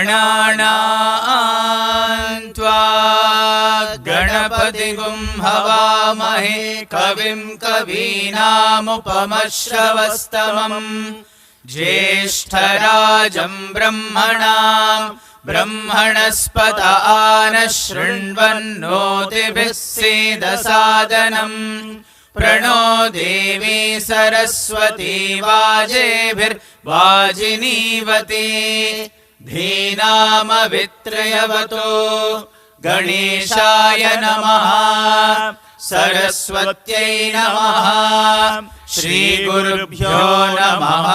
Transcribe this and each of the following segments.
गणानां त्वा गणपतिगुं हवामहे कविं कवीनामुपमश्रवस्तमम् ज्येष्ठराजं ब्रह्मणां ब्रह्मणस्पत आनः शृण्वन्नोतिभिः सीदसादनम् प्रणो देवी सरस्वती वाजेभिर्वाजिनीवती धीनामवित्रयवतो गणेशाय नमः सरस्वत्यै नमः श्रीगुरुभ्यो नमः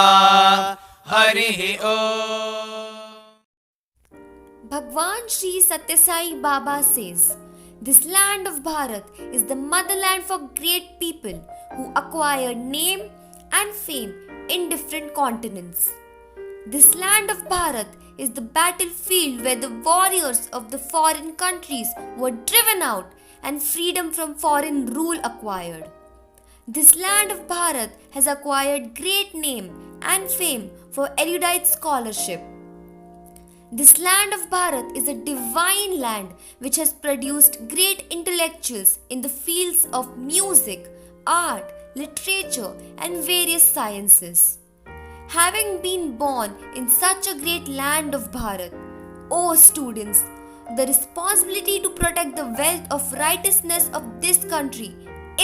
हरिः ओम। Bhagwan Sri Satya Sai Baba says, "This land of Bharat is the motherland for great people who acquired name and fame in different continents. This land of Bharat is the battlefield where the warriors of the foreign countries were driven out and freedom from foreign rule acquired. This land of Bharat has acquired great name and fame for erudite scholarship. This land of Bharat is a divine land which has produced great intellectuals in the fields of music, art, literature, and various sciences. Having been born in such a great land of Bharat, O students, the responsibility to protect the wealth of righteousness of this country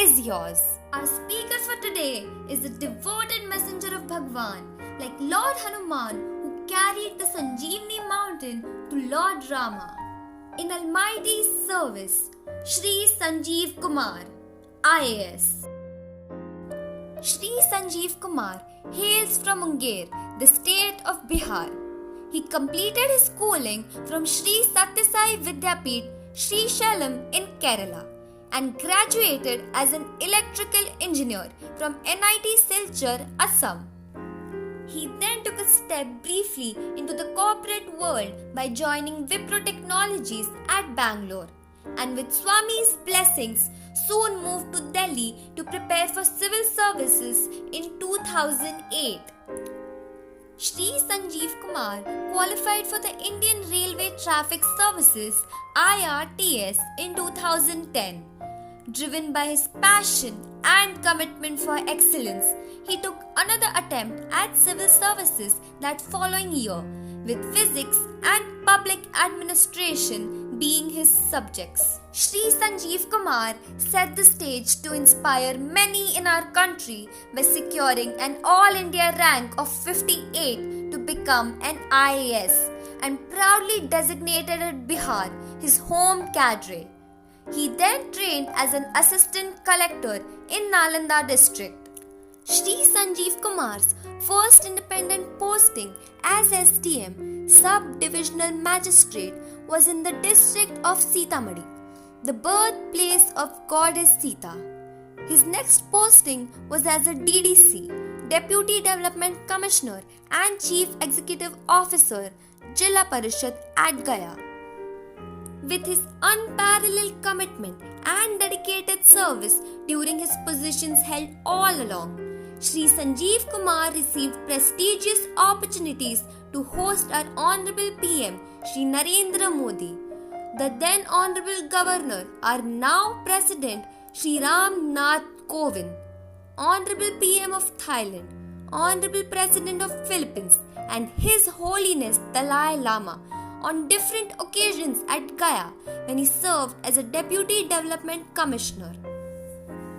is yours." Our speaker for today is the devoted messenger of Bhagwan, like Lord Hanuman, who carried the Sanjeevani mountain to Lord Rama. In almighty service, Shri Sanjeev Kumar, IAS. Shri Sanjeev Kumar hails from Munger, the state of Bihar. He completed his schooling from Shri Satya Sai Vidyapeeth, Shri Shalam in Kerala, and graduated as an electrical engineer from NIT Silchar, Assam. He then took a step briefly into the corporate world by joining Wipro Technologies at Bangalore, and with Swami's blessings soon moved to Delhi to prepare for civil services in 2008. Shri Sanjeev Kumar qualified for the Indian Railway Traffic Services IRTS in 2010. Driven by his passion and commitment for excellence, he took another attempt at civil services that following year, with physics and public administration being his subjects. Shri Sanjeev Kumar set the stage to inspire many in our country by securing an All India rank of 58 to become an IAS, and proudly designated at Bihar his home cadre. He then trained as an assistant collector in Nalanda district. Shri Sanjeev Kumar's first independent posting as SDM, Sub-Divisional Magistrate, was in the district of Sitamarhi, the birthplace of goddess Sita. His next posting was as a DDC, Deputy Development Commissioner and Chief Executive Officer, Jilla Parishad at Gaya. With his unparalleled commitment and dedicated service during his positions held all along, Shri Sanjeev Kumar received prestigious opportunities to host our Honorable PM Shri Narendra Modi, the then Honorable Governor, our now President Shri Ram Nath Kovind, Honorable PM of Thailand, Honorable President of Philippines, and His Holiness Dalai Lama on different occasions at Gaya when he served as a Deputy Development Commissioner.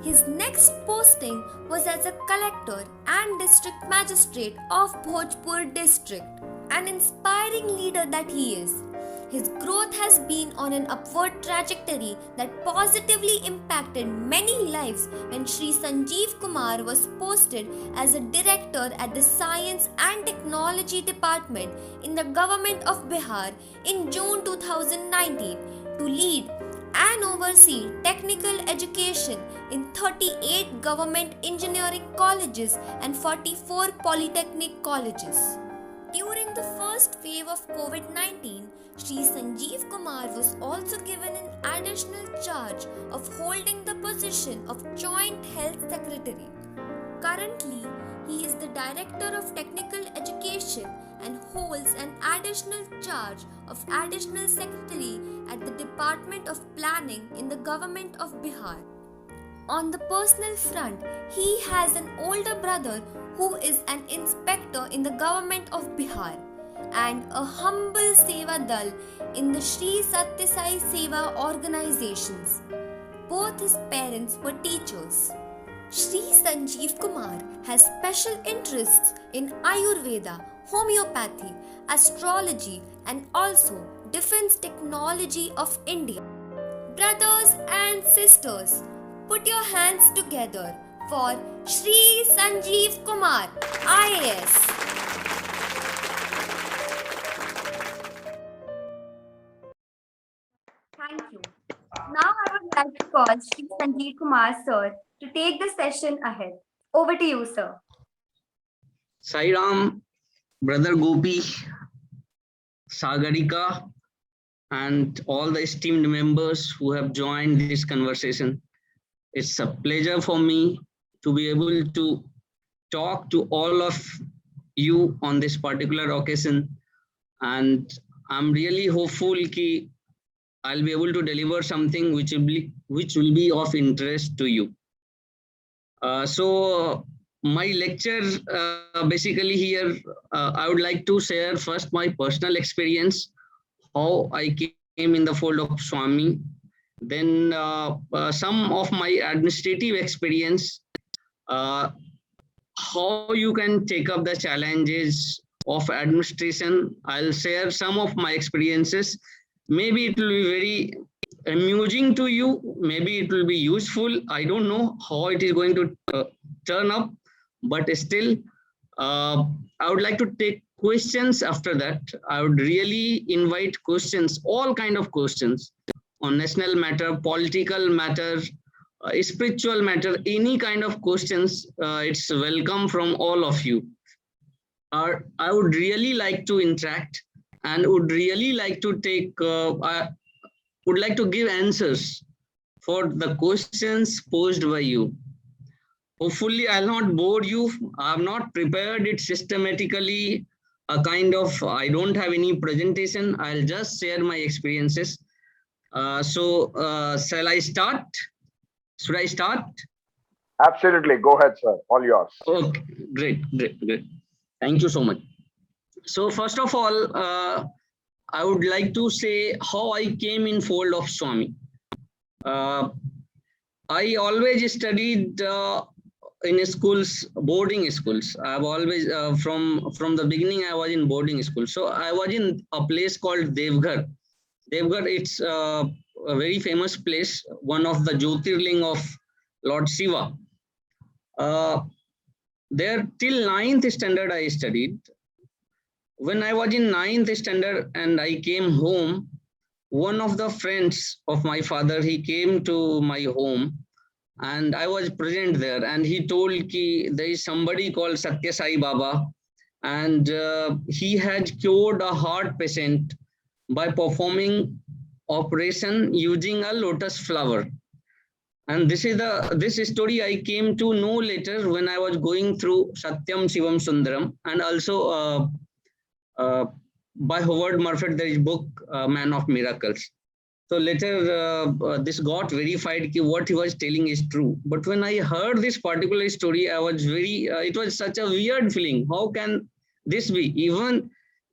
His next posting was as a collector and district magistrate of Bhojpur district. An inspiring leader that he is, his growth has been on an upward trajectory that positively impacted many lives when Shri Sanjeev Kumar was posted as a director at the Science and Technology Department in the government of Bihar in June 2019 to lead and oversee technical education in 38 government engineering colleges and 44 polytechnic colleges. During the first wave of COVID-19, Shri Sanjeev Kumar was also given an additional charge of holding the position of Joint Health Secretary. Currently, he is the Director of Technical Education and holds an additional charge of additional secretary at the Department of Planning in the government of Bihar. On the personal front, he has an older brother who is an inspector in the government of Bihar and a humble Seva Dal in the Sri Satya Sai Seva organizations. Both his parents were teachers. Sri Sanjeev Kumar has special interests in Ayurveda, homeopathy, astrology, and also defense technology of India. Brothers and sisters, put your hands together for Sri Sanjeev Kumar, IAS. Thank you. Now I would like to call Sri Sanjeev Kumar sir to take the session ahead. Over to you, sir. Sai Ram, Brother Gopi, Sagarika, and all the esteemed members who have joined this conversation. It's a pleasure for me to be able to talk to all of you on this particular occasion. And I'm really hopeful that I'll be able to deliver something which will be of interest to you. So my lecture, basically here, I would like to share first my personal experience, how I came in the fold of Swami, then some of my administrative experience, how you can take up the challenges of administration. I'll share some of my experiences. Maybe it will be very amusing to you, maybe it will be useful. I don't know how it is going to turn up, but still I would like to take questions after that. I would really invite questions, all kind of questions on national matter, political matter, spiritual matter, any kind of questions. It's welcome from all of you. I would really like to interact and would really like to take, I would like to give answers for the questions posed by you. Hopefully, I'll not bore you. I've not prepared it systematically, a kind of, I don't have any presentation. I'll just share my experiences. Shall I start? Should I start? Absolutely. Go ahead, sir. All yours. Okay, great. Thank you so much. So first of all, I would like to say how I came in fold of Swami. I always studied in schools, boarding schools. I've always, from the beginning, I was in boarding school. So I was in a place called Devghar. Devghar, it's a very famous place, one of the Jyotirling of Lord Shiva. There till 9th standard I studied. When I was in 9th standard and I came home, one of the friends of my father, he came to my home and I was present there, and he told ki there is somebody called Satya Sai Baba, and he had cured a heart patient by performing operation using a lotus flower. And this story I came to know later when I was going through Satyam Shivam Sundaram, and also by Howard Murphy, there is book Man of Miracles. So later this got verified that what he was telling is true. But when I heard this particular story, I was very, it was such a weird feeling. How can this be?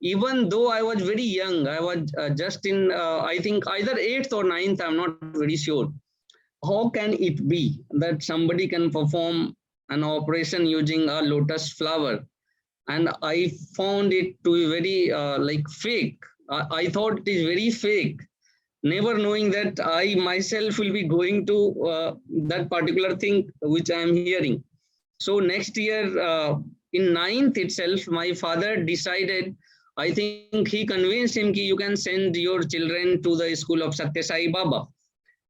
Even though I was very young, I was just in, I think either 8th or 9th, I'm not very sure. How can it be that somebody can perform an operation using a lotus flower? And I found it to be very like fake. I thought it is very fake, never knowing that I myself will be going to that particular thing which I am hearing. So next year in 9th itself, my father decided, I think he convinced him that you can send your children to the school of Satya Sai Baba.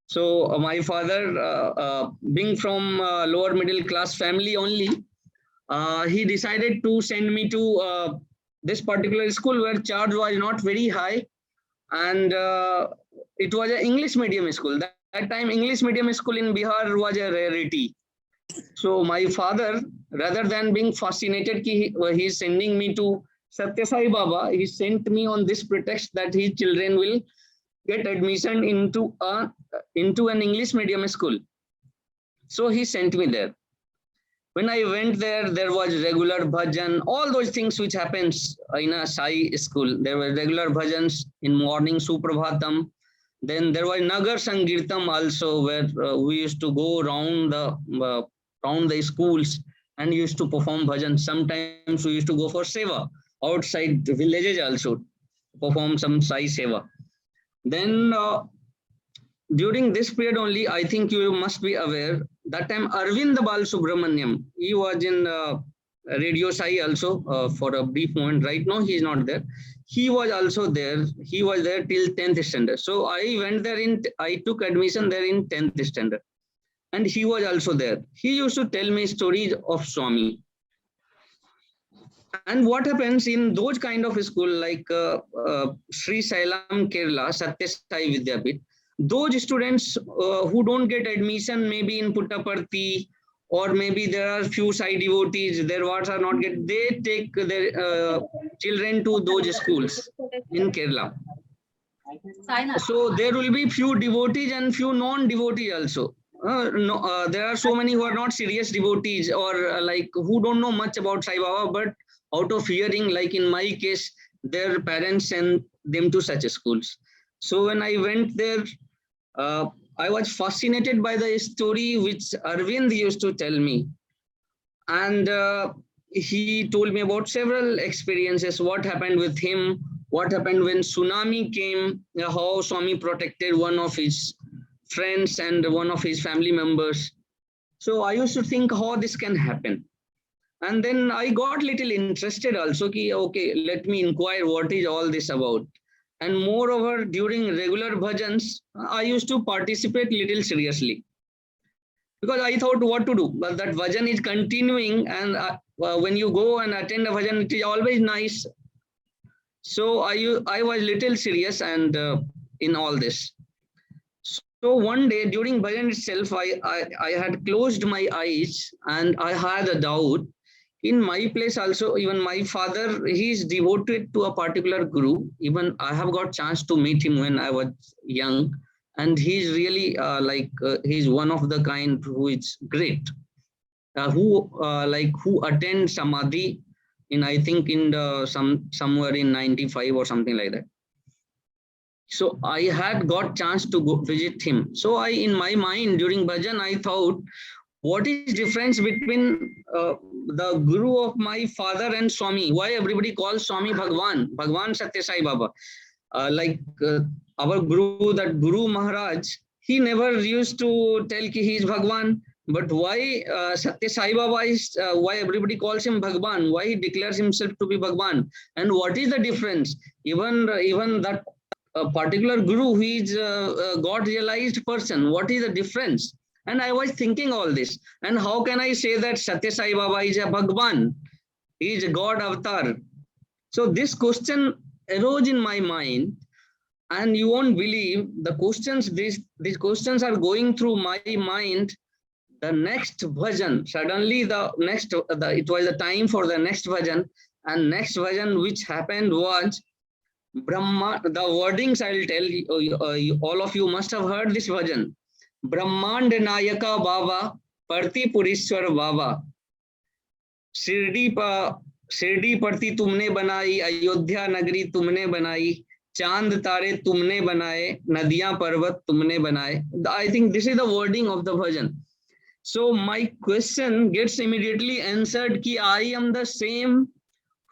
So my father, being from lower middle class family only, he decided to send me to this particular school where charge was not very high, and it was an English medium school. That time English medium school in Bihar was a rarity. So my father, rather than being fascinated, he is sending me to Satya Sai Baba, he sent me on this pretext that his children will get admission into an English medium school. So he sent me there. When I went there, there was regular bhajan, all those things which happens in a Sai school. There were regular bhajans in morning, Suprabhatam. Then there was Nagar Sankirtam also, where we used to go around the schools and used to perform bhajan. Sometimes we used to go for seva outside the villages also, perform some Sai seva. Then during this period only, I think you must be aware, that time Arvind Balasubramaniam, he was in Radio Sai also for a brief moment. Right now he is not there. He was also there. He was there till 10th standard. So I went there I took admission there in 10th standard. And he was also there. He used to tell me stories of Swami. And what happens in those kind of school like Sri Sailam Kerala, Satya Sai Vidyapit, those students who don't get admission maybe in Puttaparthi, or maybe there are few Sai devotees, their wards are not get, they take their children to those schools in Kerala. So there will be few devotees and few non-devotees also. There are so many who are not serious devotees, or like who don't know much about Sai Baba, but out of hearing, like in my case, their parents sent them to such schools. So when I went there, I was fascinated by the story which Arvind used to tell me. And he told me about several experiences, what happened with him, what happened when tsunami came, how Swami protected one of his friends and one of his family members. So I used to think how this can happen. And then I got little interested also, okay, let me inquire what is all this about. And moreover, during regular bhajans, I used to participate little seriously. Because I thought what to do, but that bhajan is continuing, and when you go and attend a bhajan, it is always nice. So I was little serious and in all this. So one day during bhajan itself, I had closed my eyes and I had a doubt. In my place also, even my father, he is devoted to a particular guru. Even I have got chance to meet him when I was young. And he's really he's one of the kind who is great. Who attend Samadhi in, I think in somewhere in 95 or something like that. So I had got chance to go visit him. So in my mind during bhajan, I thought, what is difference between the guru of my father and Swami? Why everybody calls Swami Bhagwan Satya Sai Baba? Our guru, that Guru Maharaj, he never used to tell ki he is Bhagwan. But why Satya Sai Baba is, why everybody calls him Bhagwan? Why he declares himself to be Bhagwan? And what is the difference? Even that particular guru who is a God realized person, what is the difference? And I was thinking all this. And how can I say that Satya Sai Baba is a Bhagwan? He is a God avatar. So this question arose in my mind. And you won't believe the questions, these questions are going through my mind. The next bhajan, suddenly it was the time for the next bhajan. And next bhajan which happened was Brahma, the wordings I'll tell you, all of you must have heard this bhajan. Brahmand Nayaka Baba, Parti Purishwar Baba. Shirdi Parti tumne banai, Ayodhya Nagri tumne banai, Chand Tare tumne banaye, Nadiyan Parvat tumne banaye. I think this is the wording of the bhajan. So my question gets immediately answered ki I am the same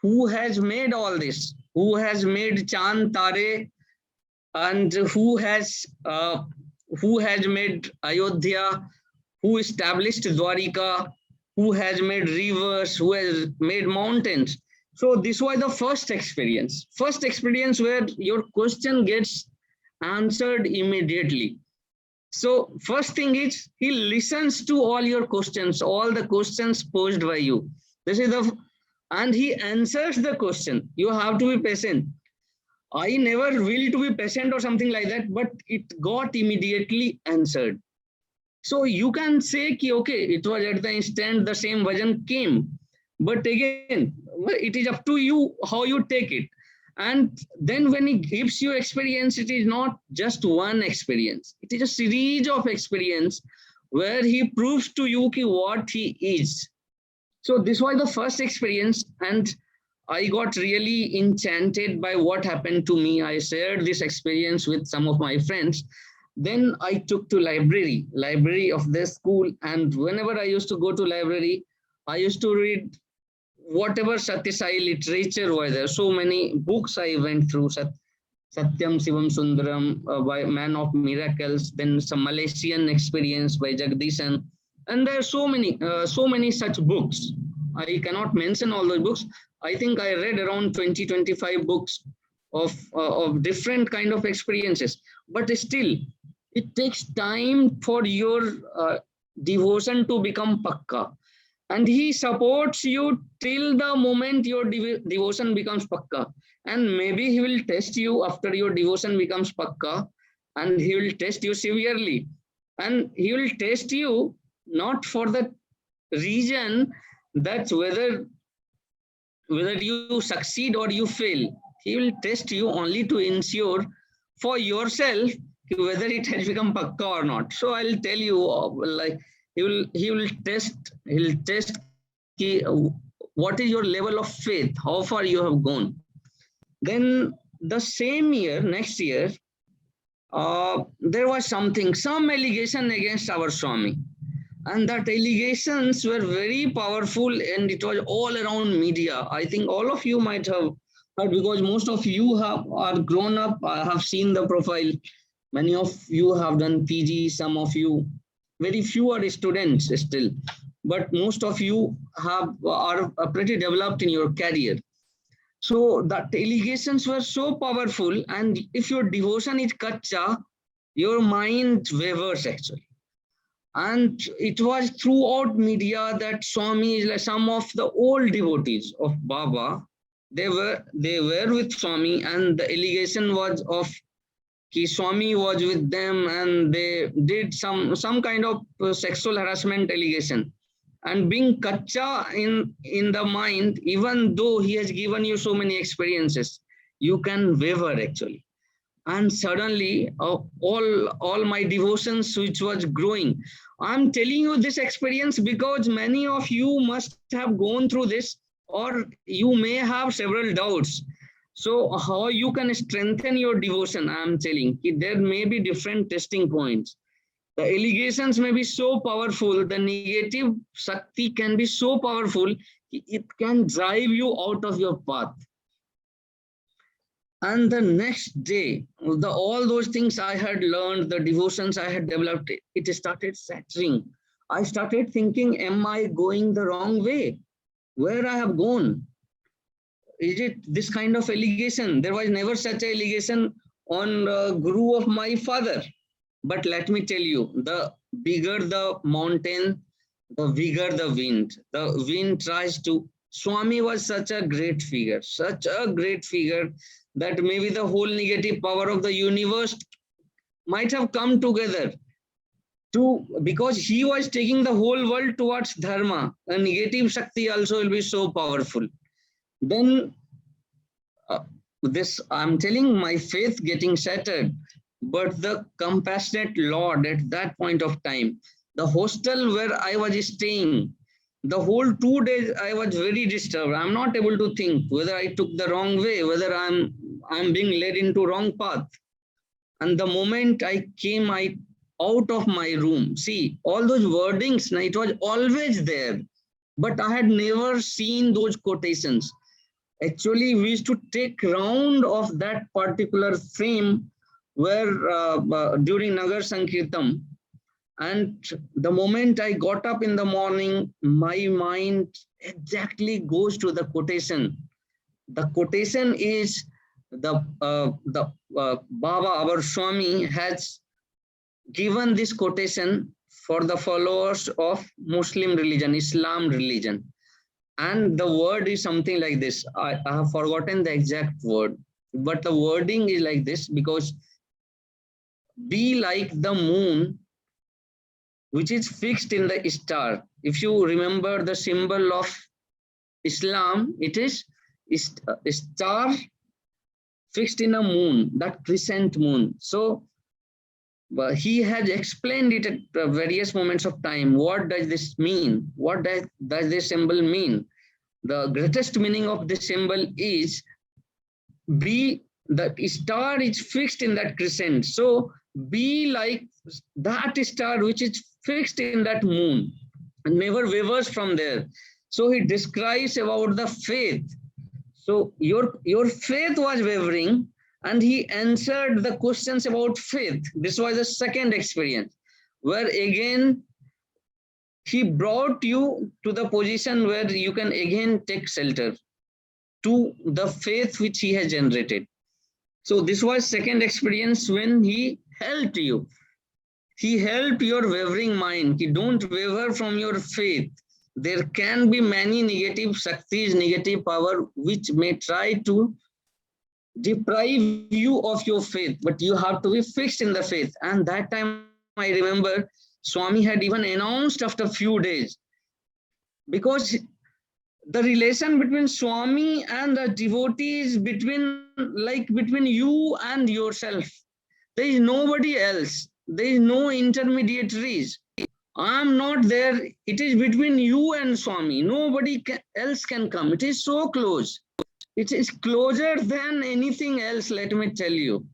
who has made all this, who has made Chand Tare, and who has made Ayodhya, who established Dwarika, who has made rivers, who has made mountains. So this was the first experience where your question gets answered immediately. So first thing is, he listens to all your questions, all the questions posed by you. And he answers the question. You have to be patient. I never will to be patient or something like that, but it got immediately answered. So you can say, okay, it was at the instant the same bhajan came. But again, it is up to you how you take it. And then when he gives you experience, it is not just one experience. It is a series of experience where he proves to you what he is. So this was the first experience, and I got really enchanted by what happened to me. I shared this experience with some of my friends. Then I took to library of the school, and whenever I used to go to library, I used to read whatever Satya Sai literature was there. So many books I went through, Satyam Shivam Sundaram by Man of Miracles, then some Malaysian experience by Jagdishan, and there are so many such books. I cannot mention all those books. I think I read around 20-25 books of different kind of experiences. But still, it takes time for your devotion to become pakka. And he supports you till the moment your devotion becomes pakka. And maybe he will test you after your devotion becomes pakka, and he will test you severely. And he will test you not for the reason that whether you succeed or you fail. He will test you only to ensure for yourself whether it has become pakka or not. So I'll tell you, like he'll test what is your level of faith, how far you have gone. Then the same year, next year, there was some allegation against our Swami. And that allegations were very powerful, and it was all around media. I think all of you might have heard, because most of you are grown up, have seen the profile. Many of you have done PG, some of you, very few are students still, but most of you are pretty developed in your career. So that allegations were so powerful, and if your devotion is kacha, your mind wavers actually. And it was throughout media that Swami is like some of the old devotees of Baba. They were with Swami, and the allegation was of Swami was with them, and they did some kind of sexual harassment allegation. And being kacha in the mind, even though he has given you so many experiences, you can waver actually. And suddenly all my devotions which was growing. I'm telling you this experience because many of you must have gone through this, or you may have several doubts. So how you can strengthen your devotion, I'm telling you, there may be different testing points. The allegations may be so powerful, the negative Shakti can be so powerful, it can drive you out of your path. And the next day, all those things I had learned, the devotions I had developed, it started shattering. I started thinking, am I going the wrong way? Where I have gone? Is it this kind of allegation? There was never such an allegation on Guru of my father. But let me tell you, the bigger the mountain, the bigger the wind. The wind tries to. Swami was such a great figure that maybe the whole negative power of the universe might have come together because he was taking the whole world towards dharma. A negative Shakti also will be so powerful. Then this, I'm telling, my faith getting shattered, but the compassionate Lord at that point of time, the hostel where I was staying, the whole 2 days I was very disturbed. I'm not able to think whether I took the wrong way, whether I'm being led into wrong path. And the moment I came out of my room, see, all those wordings, it was always there, but I had never seen those quotations. Actually, we used to take round of that particular frame where during Nagar Sankirtan, and the moment I got up in the morning, my mind exactly goes to the quotation. The quotation is the Baba, our Swami, has given this quotation for the followers of Muslim religion, Islam religion. And the word is something like this. I have forgotten the exact word, but the wording is like this, because be like the moon which is fixed in the star. If you remember the symbol of Islam, it is a star fixed in a moon, that crescent moon. So he has explained it at various moments of time. What does this mean? What does this symbol mean? The greatest meaning of this symbol is be the star is fixed in that crescent. So be like that star which is fixed in that moon and never wavers from there. So he describes about the faith. So your faith was wavering, and he answered the questions about faith. This was the second experience, where again he brought you to the position where you can again take shelter to the faith which he has generated. So this was second experience when he helped you. He helped your wavering mind. He don't waver from your faith. There can be many negative shaktis, negative power, which may try to deprive you of your faith, but you have to be fixed in the faith. And that time I remember Swami had even announced after a few days, because the relation between Swami and the devotees between you and yourself. There is nobody else. There is no intermediaries. I am not there. It is between you and Swami. Nobody else can come. It is so close. It is closer than anything else, let me tell you.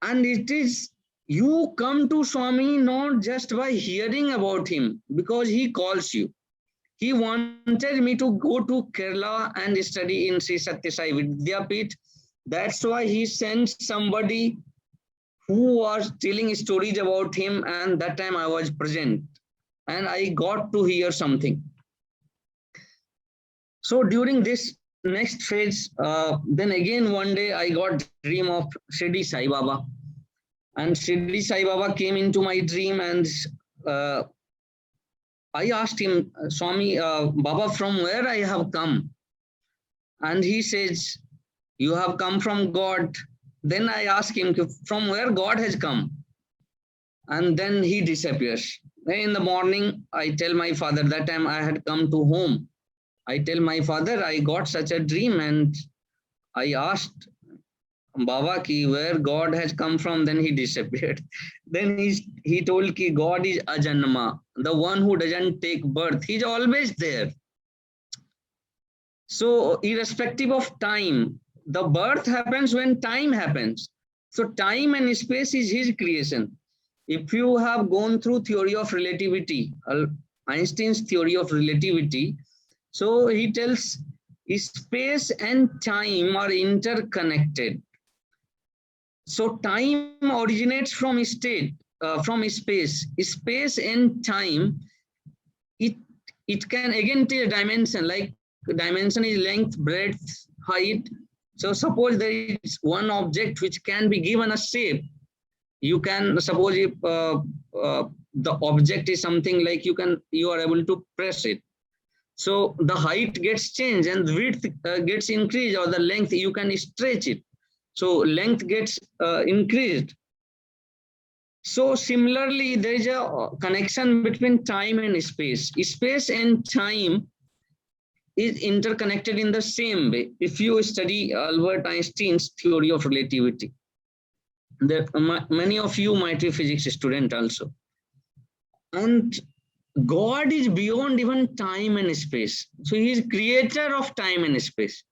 And it is, you come to Swami not just by hearing about him, because he calls you. He wanted me to go to Kerala and study in Sri Sathya Sai Vidyapith. That's why he sent somebody who was telling stories about him, and that time I was present and I got to hear something. So during this next phase, then again one day I got dream of Shirdi Sai Baba, and Shirdi Sai Baba came into my dream, and I asked him, Swami, Baba, from where I have come? And he says, you have come from God. Then I ask him, from where God has come? And then he disappears. Then in the morning, I tell my father, that time I had come to home. I tell my father, I got such a dream, and I asked Baba ki where God has come from. Then he disappeared. Then he told ki God is Ajanma, the one who doesn't take birth. He's always there. So irrespective of time, the birth happens when time happens. So time and space is his creation. If you have gone through theory of relativity, Einstein's theory of relativity, so he tells space and time are interconnected. So time originates from state, from space. Space and time, it can again take a dimension, like dimension is length, breadth, height. So suppose there is one object which can be given a shape. You can suppose if the object is something like you are able to press it. So the height gets changed and width gets increased, or the length you can stretch it. So length gets increased. So similarly, there is a connection between time and space. Space and time is interconnected in the same way. If you study Albert Einstein's theory of relativity, many of you might be physics student also. And God is beyond even time and space. So he is creator of time and space.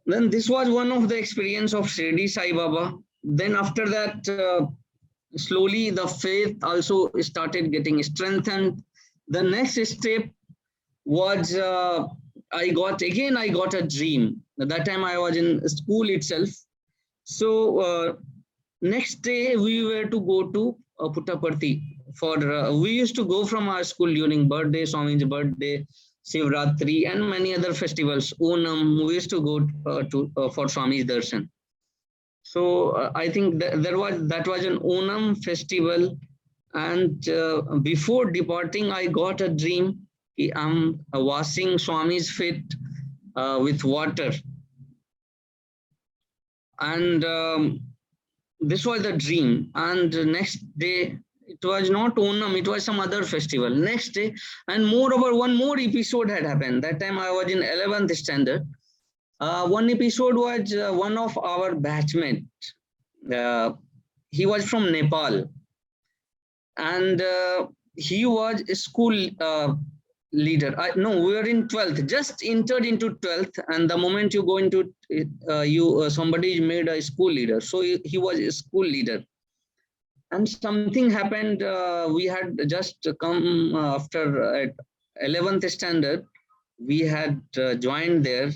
Then this was one of the experience of Shirdi Sai Baba. Then after that, slowly the faith also started getting strengthened. The next step was I got a dream. At that time I was in school itself. So next day we were to go to Puttaparthi for we used to go from our school during birthday, Swami's birthday, Shivratri, and many other festivals. Onam, we used to go for Swami's darshan. So I think that was an Onam festival, and before departing, I got a dream. I'm washing Swami's feet with water, and this was the dream. And the next day, It was not Onam, it was some other festival. Next day, and moreover, one more episode had happened. That time I was in 11th standard. One episode was one of our batchmate. He was from Nepal, and he was a school leader. No, we were in 12th, just entered into 12th, and the moment you go into somebody is made a school leader. So he was a school leader. And something happened. We had just come after at 11th standard. We had joined there,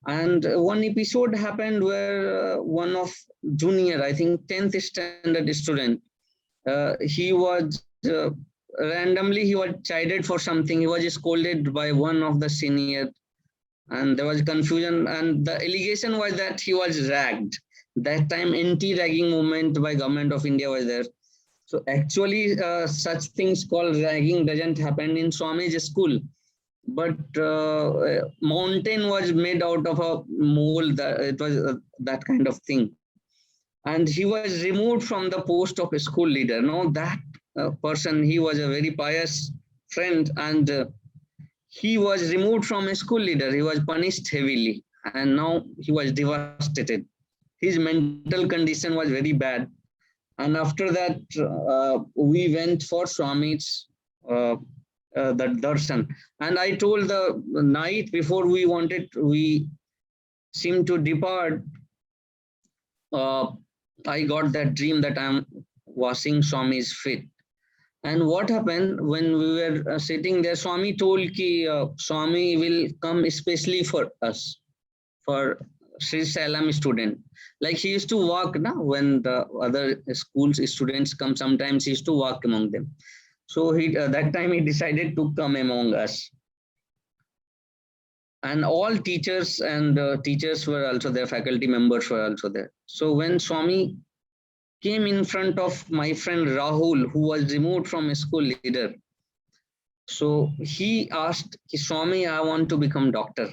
and one episode happened where one of junior, I think 10th standard student, he was randomly he was chided for something. He was scolded by one of the senior, and there was confusion. And the allegation was that he was ragged. That time anti-ragging movement by government of India was there. So actually such things called ragging doesn't happen in Swami's school. But mountain was made out of a mole. That it was that kind of thing. And he was removed from the post of a school leader. Now that person, he was a very pious friend, and he was removed from a school leader. He was punished heavily, and now he was devastated. His mental condition was very bad. And after that, we went for Swami's the darshan. And I told the night before we seemed to depart, I got that dream that I'm washing Swami's feet. And what happened when we were sitting there, Swami told ki Swami will come especially for us, for Sri Sailam student. Like he used to walk when the other schools students come, sometimes he used to walk among them. So that time he decided to come among us. And all teachers and teachers were also there, faculty members were also there. So when Swami came in front of my friend Rahul, who was removed from a school leader, so he asked, Swami, I want to become doctor.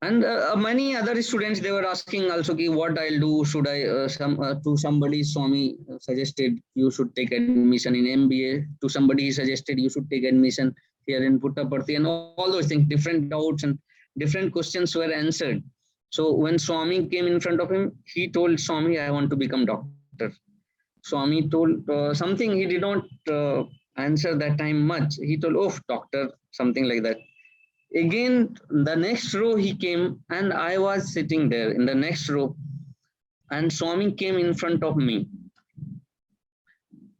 And many other students, they were asking also, what I'll do. Should I, to somebody, Swami suggested you should take admission in MBA. To somebody, he suggested you should take admission here in Puttaparthi, and all those things, different doubts and different questions were answered. So when Swami came in front of him, he told Swami, I want to become doctor. Swami told something, he did not answer that time much. He told, oh, doctor, something like that. Again, the next row he came, and I was sitting there in the next row, and Swami came in front of me.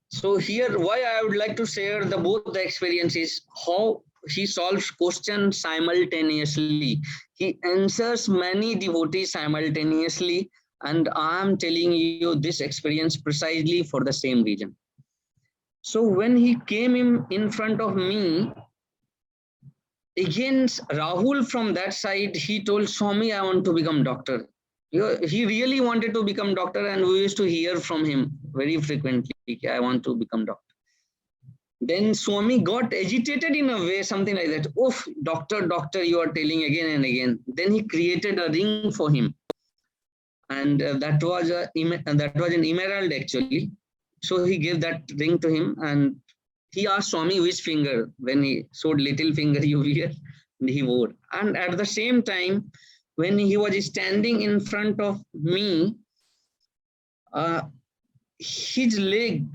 So here, why I would like to share both the experiences, how he solves questions simultaneously. He answers many devotees simultaneously, and I am telling you this experience precisely for the same reason. So when he came in front of me, again, Rahul from that side, he told Swami, I want to become doctor. He really wanted to become doctor, and we used to hear from him very frequently, I want to become doctor. Then Swami got agitated in a way, something like that. Oh, doctor, doctor, you are telling again and again. Then he created a ring for him. And that was an emerald actually. So he gave that ring to him, and he asked Swami which finger. When he showed little finger you wear, he wore. And at the same time, when he was standing in front of me, his leg,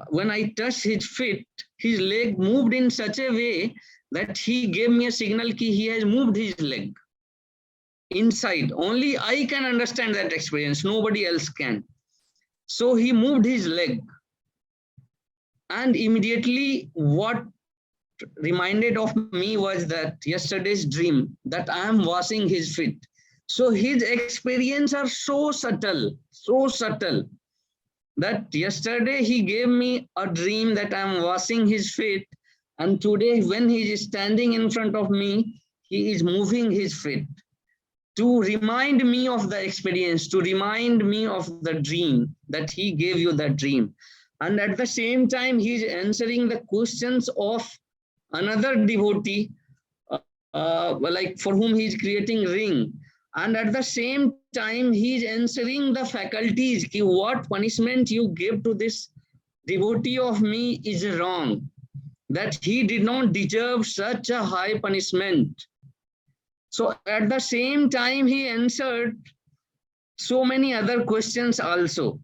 when I touched his feet, his leg moved in such a way that he gave me a signal that he has moved his leg inside. Only I can understand that experience, nobody else can. So he moved his leg. And immediately what reminded of me was that yesterday's dream, that I am washing his feet. So his experience are so subtle, that yesterday he gave me a dream that I am washing his feet, and today when he is standing in front of me, he is moving his feet to remind me of the experience, to remind me of the dream, that he gave you that dream. And at the same time, he is answering the questions of another devotee, like for whom he is creating ring. And at the same time, he is answering the faculties, ki what punishment you give to this devotee of me is wrong, that he did not deserve such a high punishment. So at the same time, he answered so many other questions also.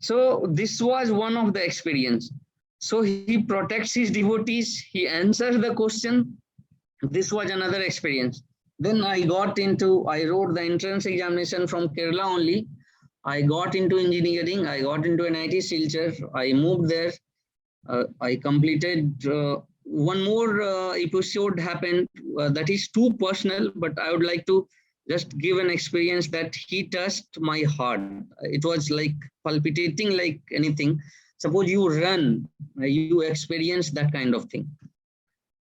So this was one of the experience. So he protects his devotees, he answers the question. This was another experience. Then I wrote the entrance examination from Kerala only. I got into engineering, I got into NIT Silchar, I moved there. I completed one more episode happened that is too personal, but I would like to just give an experience that he touched my heart. It was like palpitating like anything. Suppose you run, you experience that kind of thing.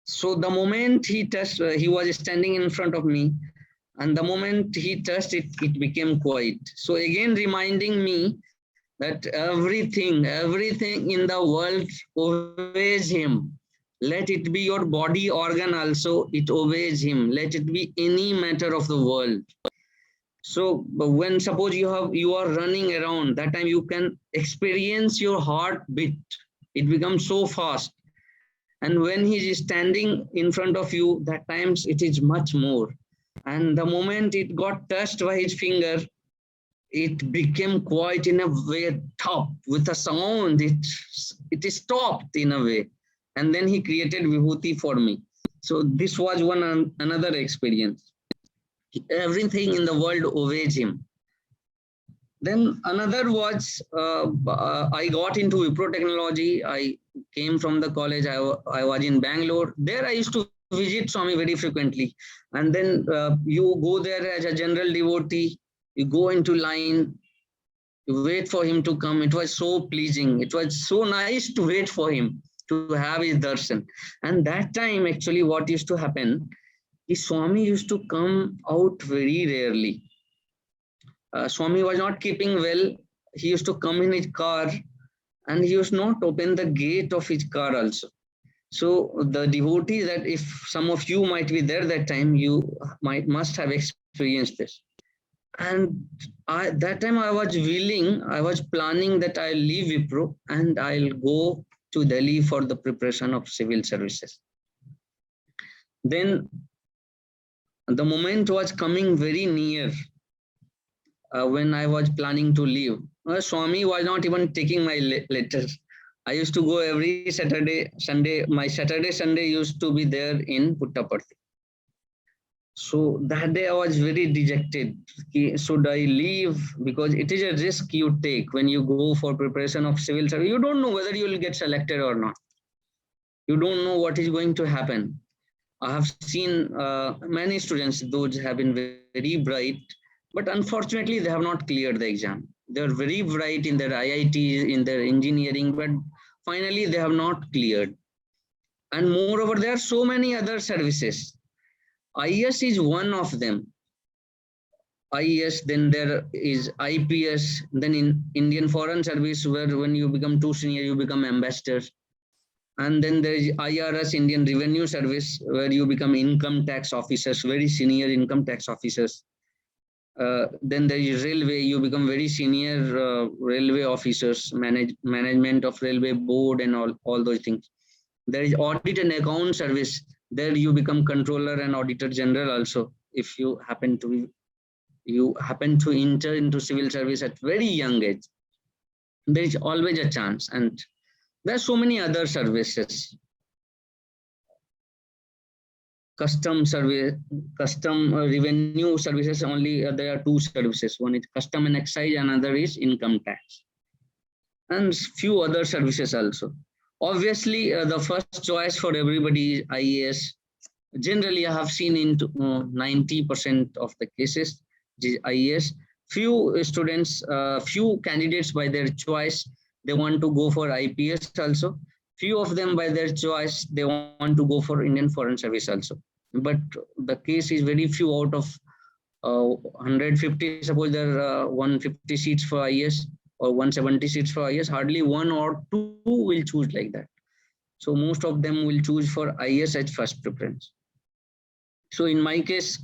So the moment he touched, he was standing in front of me, and the moment he touched it, it became quiet. So again, reminding me that everything in the world obeys him. Let it be your body organ also, it obeys him. Let it be any matter of the world. So when suppose you are running around, that time you can experience your heartbeat. It becomes so fast. And when he is standing in front of you, that times it is much more. And the moment it got touched by his finger, it became quiet in a way, top with a sound. It is stopped in a way. And then he created Vibhuti for me. So this was another experience. Everything in the world obeys him. Then another was, I got into Wipro Technology. I came from the college. I was in Bangalore. There I used to visit Swami very frequently. And then you go there as a general devotee. You go into line. You wait for him to come. It was so pleasing. It was so nice to wait for him, to have his darshan. And that time, actually, what used to happen is Swami used to come out very rarely. Swami was not keeping well. He used to come in his car, and he used not open the gate of his car also. So the devotee, that if some of you might be there that time, you must have experienced this. And that time I was planning that I'll leave Wipro and I'll go to Delhi for the preparation of civil services. Then the moment was coming very near when I was planning to leave. Swami was not even taking my letter. I used to go every Saturday, Sunday. My Saturday, Sunday used to be there in Puttaparthi. So that day I was very dejected. Should I leave? Because it is a risk you take when you go for preparation of civil service. You don't know whether you will get selected or not. You don't know what is going to happen. I have seen many students, those have been very bright, but unfortunately they have not cleared the exam. They are very bright in their IIT, in their engineering, but finally they have not cleared. And moreover, there are so many other services. IS is one of them. IS, then there is IPS, then in Indian Foreign Service, where when you become too senior, you become ambassador. And then there is IRS, Indian Revenue Service, where you become income tax officers, very senior income tax officers. Then there is railway, you become very senior railway officers, management of railway board and all those things. There is audit and account service. There you become controller and auditor general also, if you happen to enter into civil service at very young age. There is always a chance, and there are so many other services. Custom service, custom revenue services, only there are two services. One is custom and excise, another is income tax, and few other services also. Obviously, the first choice for everybody is IAS. Generally, I have seen into 90% of the cases, IAS. Few students, few candidates by their choice, they want to go for IPS also. Few of them by their choice, they want to go for Indian Foreign Service also. But the case is very few out of 150, suppose there are 150 seats for IAS or 170 seats for IAS, hardly one or two will choose like that. So most of them will choose for IAS as first preference. So in my case,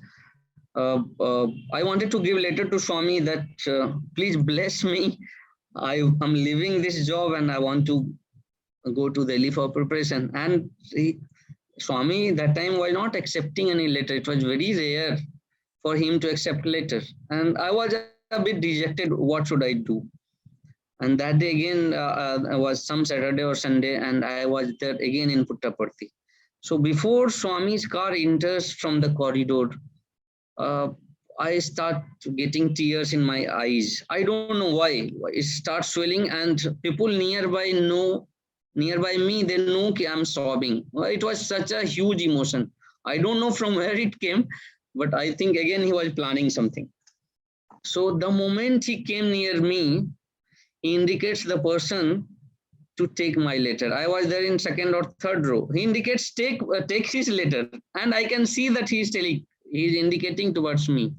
I wanted to give letter to Swami that please bless me. I'm leaving this job and I want to go to Delhi for preparation. And Swami that time was not accepting any letter. It was very rare for him to accept letter. And I was a bit dejected. What should I do? And that day again was some Saturday or Sunday, and I was there again in Puttaparthi. So before Swami's car enters from the corridor, I start getting tears in my eyes. I don't know why. It starts swelling, and people nearby me, they know I'm sobbing. It was such a huge emotion. I don't know from where it came, but I think again he was planning something. So the moment he came near me, he indicates the person to take my letter. I was there in second or third row. He indicates take his letter, and I can see that he's indicating towards me.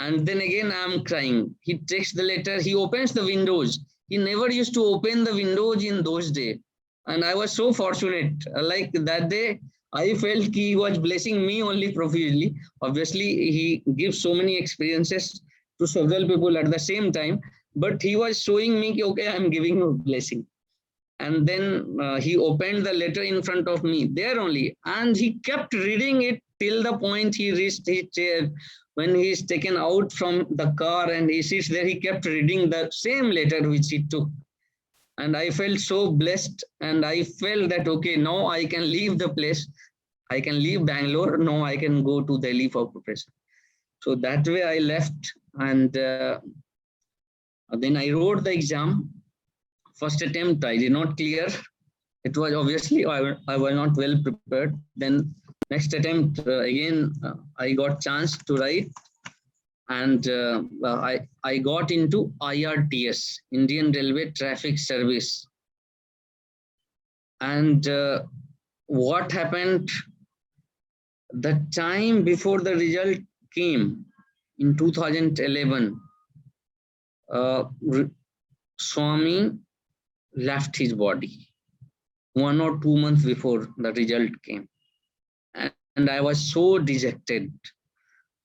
And then again I'm crying. He takes the letter. He opens the windows. He never used to open the windows in those days, and I was so fortunate. Like that day, I felt he was blessing me only profusely. Obviously, he gives so many experiences to several people at the same time, but he was showing me, okay, I'm giving you a blessing. And then he opened the letter in front of me there only, and he kept reading it till the point he reached his chair. When he is taken out from the car and he sits there, he kept reading the same letter which he took. And I felt so blessed, and I felt that, okay, now I can leave the place. I can leave Bangalore. Now I can go to Delhi for preparation. So that way I left, and then I wrote the exam. First attempt, I did not clear. It was obviously, I was not well prepared. Then next attempt, again, I got chance to write, and I got into IRTS, Indian Railway Traffic Service. And what happened, the time before the result came in 2011, Swami left his body 1 or 2 months before the result came. And I was so dejected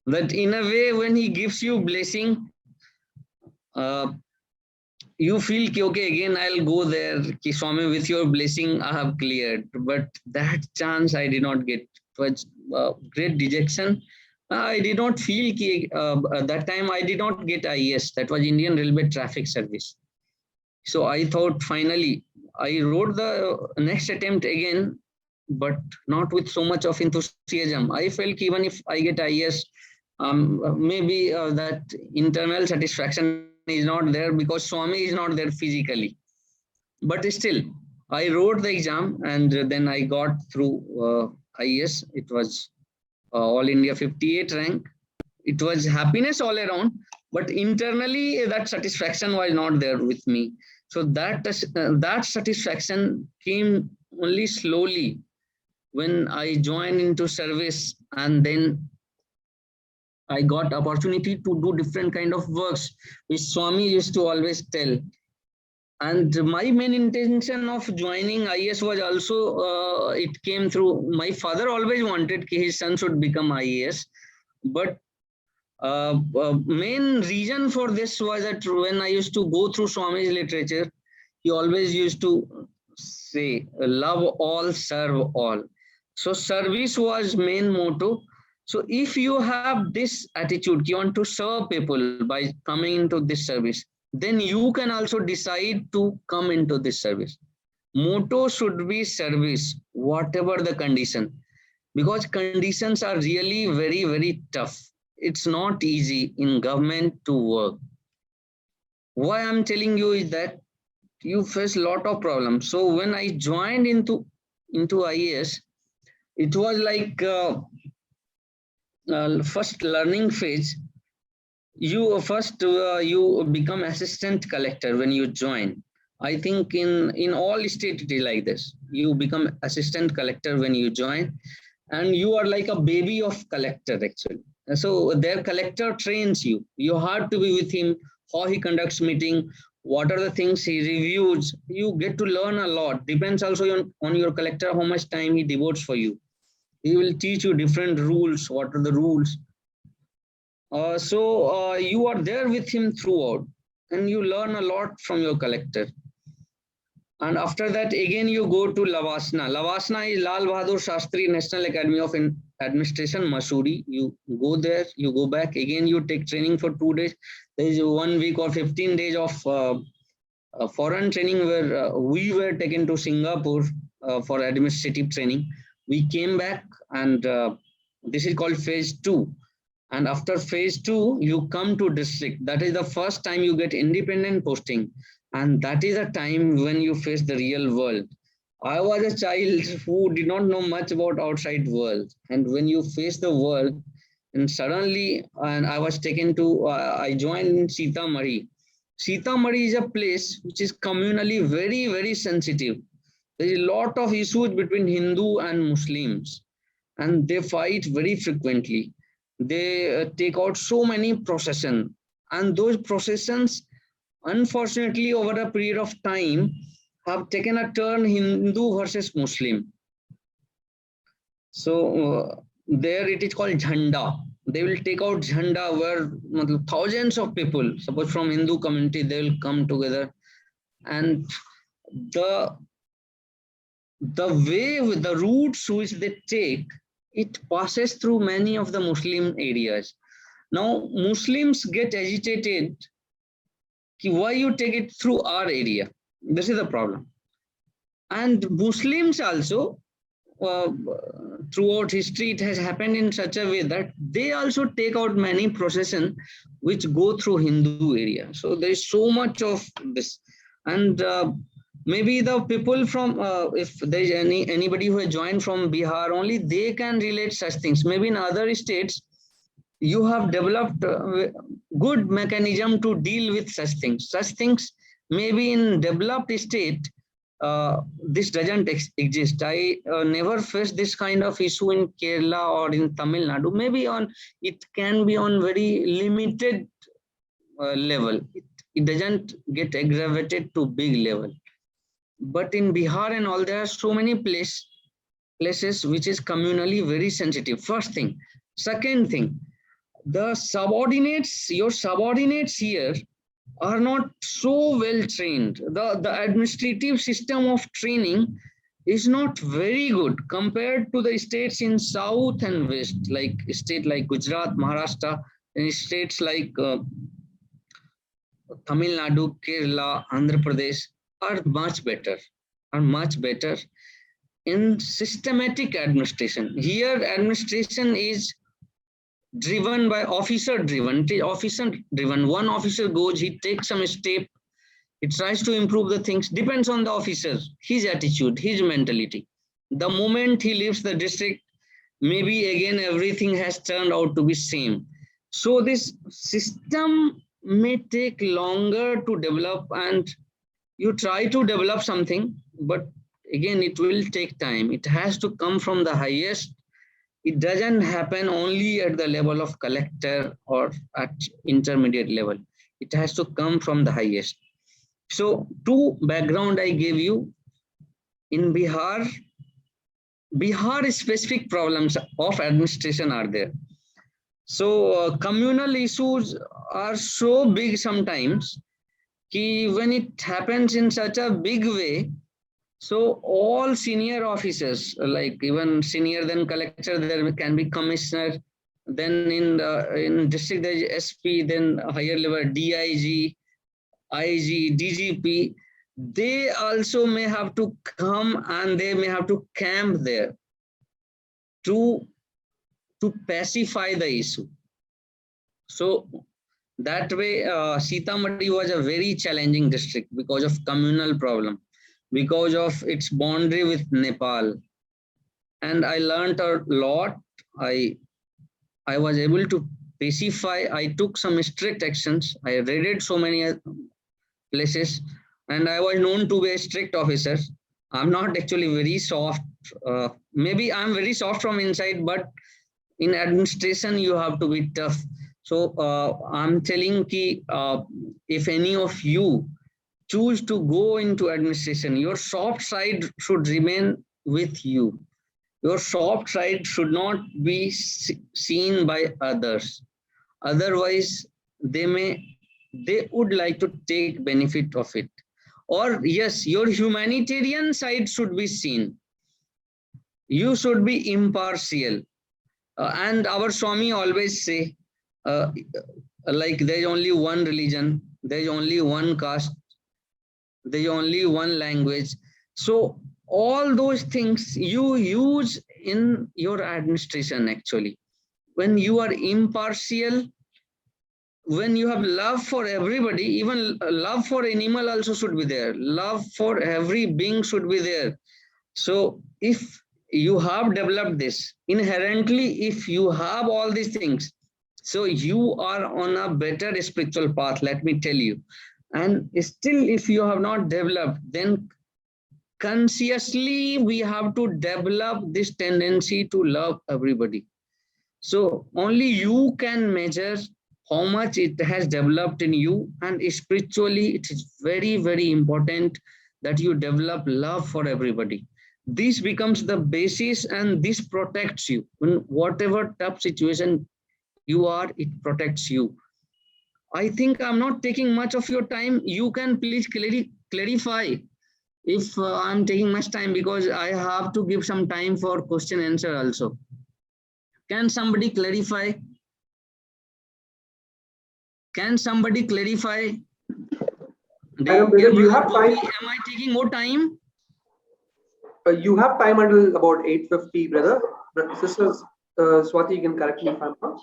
that in a way, when he gives you blessing, you feel, okay, again, I'll go there. Swami, with your blessing, I have cleared. But that chance I did not get. It was great dejection. I did not feel, that time I did not get IAS. That was Indian Railway Traffic Service. So I thought finally, I wrote the next attempt again, but not with so much of enthusiasm. I felt even if I get IAS, maybe that internal satisfaction is not there because Swami is not there physically. But still, I wrote the exam, and then I got through IAS. It was All India 58 rank. It was happiness all around, but internally that satisfaction was not there with me. So that satisfaction came only slowly when I joined into service, and then I got opportunity to do different kind of works, which Swami used to always tell. And my main intention of joining IAS was also, it came through, my father always wanted his son should become IAS. But main reason for this was that when I used to go through Swami's literature, he always used to say, love all, serve all. So service was main motto. So if you have this attitude, you want to serve people by coming into this service, then you can also decide to come into this service. Motto should be service, whatever the condition, because conditions are really very, very tough. It's not easy in government to work. Why I'm telling you is that you face a lot of problems. So when I joined into IAS, it was like first learning phase. You become assistant collector when you join. I think in all states it is like this. You become assistant collector when you join, and you are like a baby of collector actually. So their collector trains you. You have to be with him, how he conducts meeting, what are the things he reviews. You get to learn a lot. Depends also on your collector how much time he devotes for you. He will teach you different rules. What are the rules? So you are there with him throughout, and you learn a lot from your collector. And after that, again, you go to Lavasana. Lavasana is Lal Bahadur Shastri National Academy of Administration, Mussoorie. You go there, you go back. Again, you take training for 2 days. There is 1 week or 15 days of foreign training where we were taken to Singapore for administrative training. We came back, and this is called phase 2. And after phase 2, you come to district. That is the first time you get independent posting. And that is a time when you face the real world. I was a child who did not know much about outside world. And when you face the world, and suddenly, and I was taken to, I joined Sitamarhi. Sitamarhi is a place which is communally very, very sensitive. There is a lot of issues between Hindu and Muslims, and they fight very frequently. They take out so many processions, and those processions, unfortunately, over a period of time, have taken a turn Hindu versus Muslim. So there it is called Jhanda. They will take out Jhanda where thousands of people, suppose from Hindu community, they will come together, and the way with the routes which they take, it passes through many of the Muslim areas. Now Muslims get agitated. Why you take it through our area? This is the problem. And Muslims also, throughout history, it has happened in such a way that they also take out many processions which go through Hindu area. So there is so much of this. And maybe the people from, if there is anybody who has joined from Bihar, only they can relate such things. Maybe in other states, you have developed good mechanism to deal with such things. Such things maybe in developed state, this doesn't exist. I never faced this kind of issue in Kerala or in Tamil Nadu. Maybe it can be on very limited level. It doesn't get aggravated to big level. But in Bihar and all, there are so many places which is communally very sensitive. First thing. Second thing, the subordinates, your subordinates here are not so well trained. The administrative system of training is not very good compared to the states in South and West, like state like Gujarat, Maharashtra, and states like Tamil Nadu, Kerala, Andhra Pradesh are much better in systematic administration. Here administration is driven by officer driven. One officer goes, he takes some step, he tries to improve the things, depends on the officer, his attitude, his mentality. The moment he leaves the district, maybe again everything has turned out to be same. So this system may take longer to develop, and you try to develop something, but again it will take time. It has to come from the highest. It doesn't happen only at the level of collector or at intermediate level. It has to come from the highest. So two background I gave you. In Bihar specific problems of administration are there. So communal issues are so big sometimes that when it happens in such a big way, so all senior officers, like even senior than collector, there can be commissioner, then in district there is SP, then higher level DIG, IG, DGP, they also may have to come and they may have to camp there to pacify the issue. So that way Sitamarhi was a very challenging district because of communal problem, because of its boundary with Nepal. And I learned a lot. I was able to pacify. I took some strict actions. I raided so many places, and I was known to be a strict officer. I'm not actually very soft. Maybe I'm very soft from inside, but in administration, you have to be tough. So I'm telling ki, if any of you choose to go into administration, your soft side should remain with you. Your soft side should not be seen by others. Otherwise, they would like to take benefit of it. Or yes, your humanitarian side should be seen. You should be impartial. And our Swami always say, like there is only one religion, there is only one caste, there is only one language. So all those things you use in your administration actually. When you are impartial, when you have love for everybody, even love for animal also should be there. Love for every being should be there. So if you have developed this inherently, if you have all these things, so you are on a better spiritual path, let me tell you. And still, if you have not developed, then consciously we have to develop this tendency to love everybody. So only you can measure how much it has developed in you, and spiritually it is very, very important that you develop love for everybody. This becomes the basis and this protects you. In whatever tough situation you are, it protects you. I think I'm not taking much of your time. You can please clarify if I'm taking much time, because I have to give some time for question answer also. Can somebody clarify? Can somebody clarify? You have time. Am I taking more time? You have time until about 8:50, brother. Sisters, Swati, you can correct me if I'm wrong.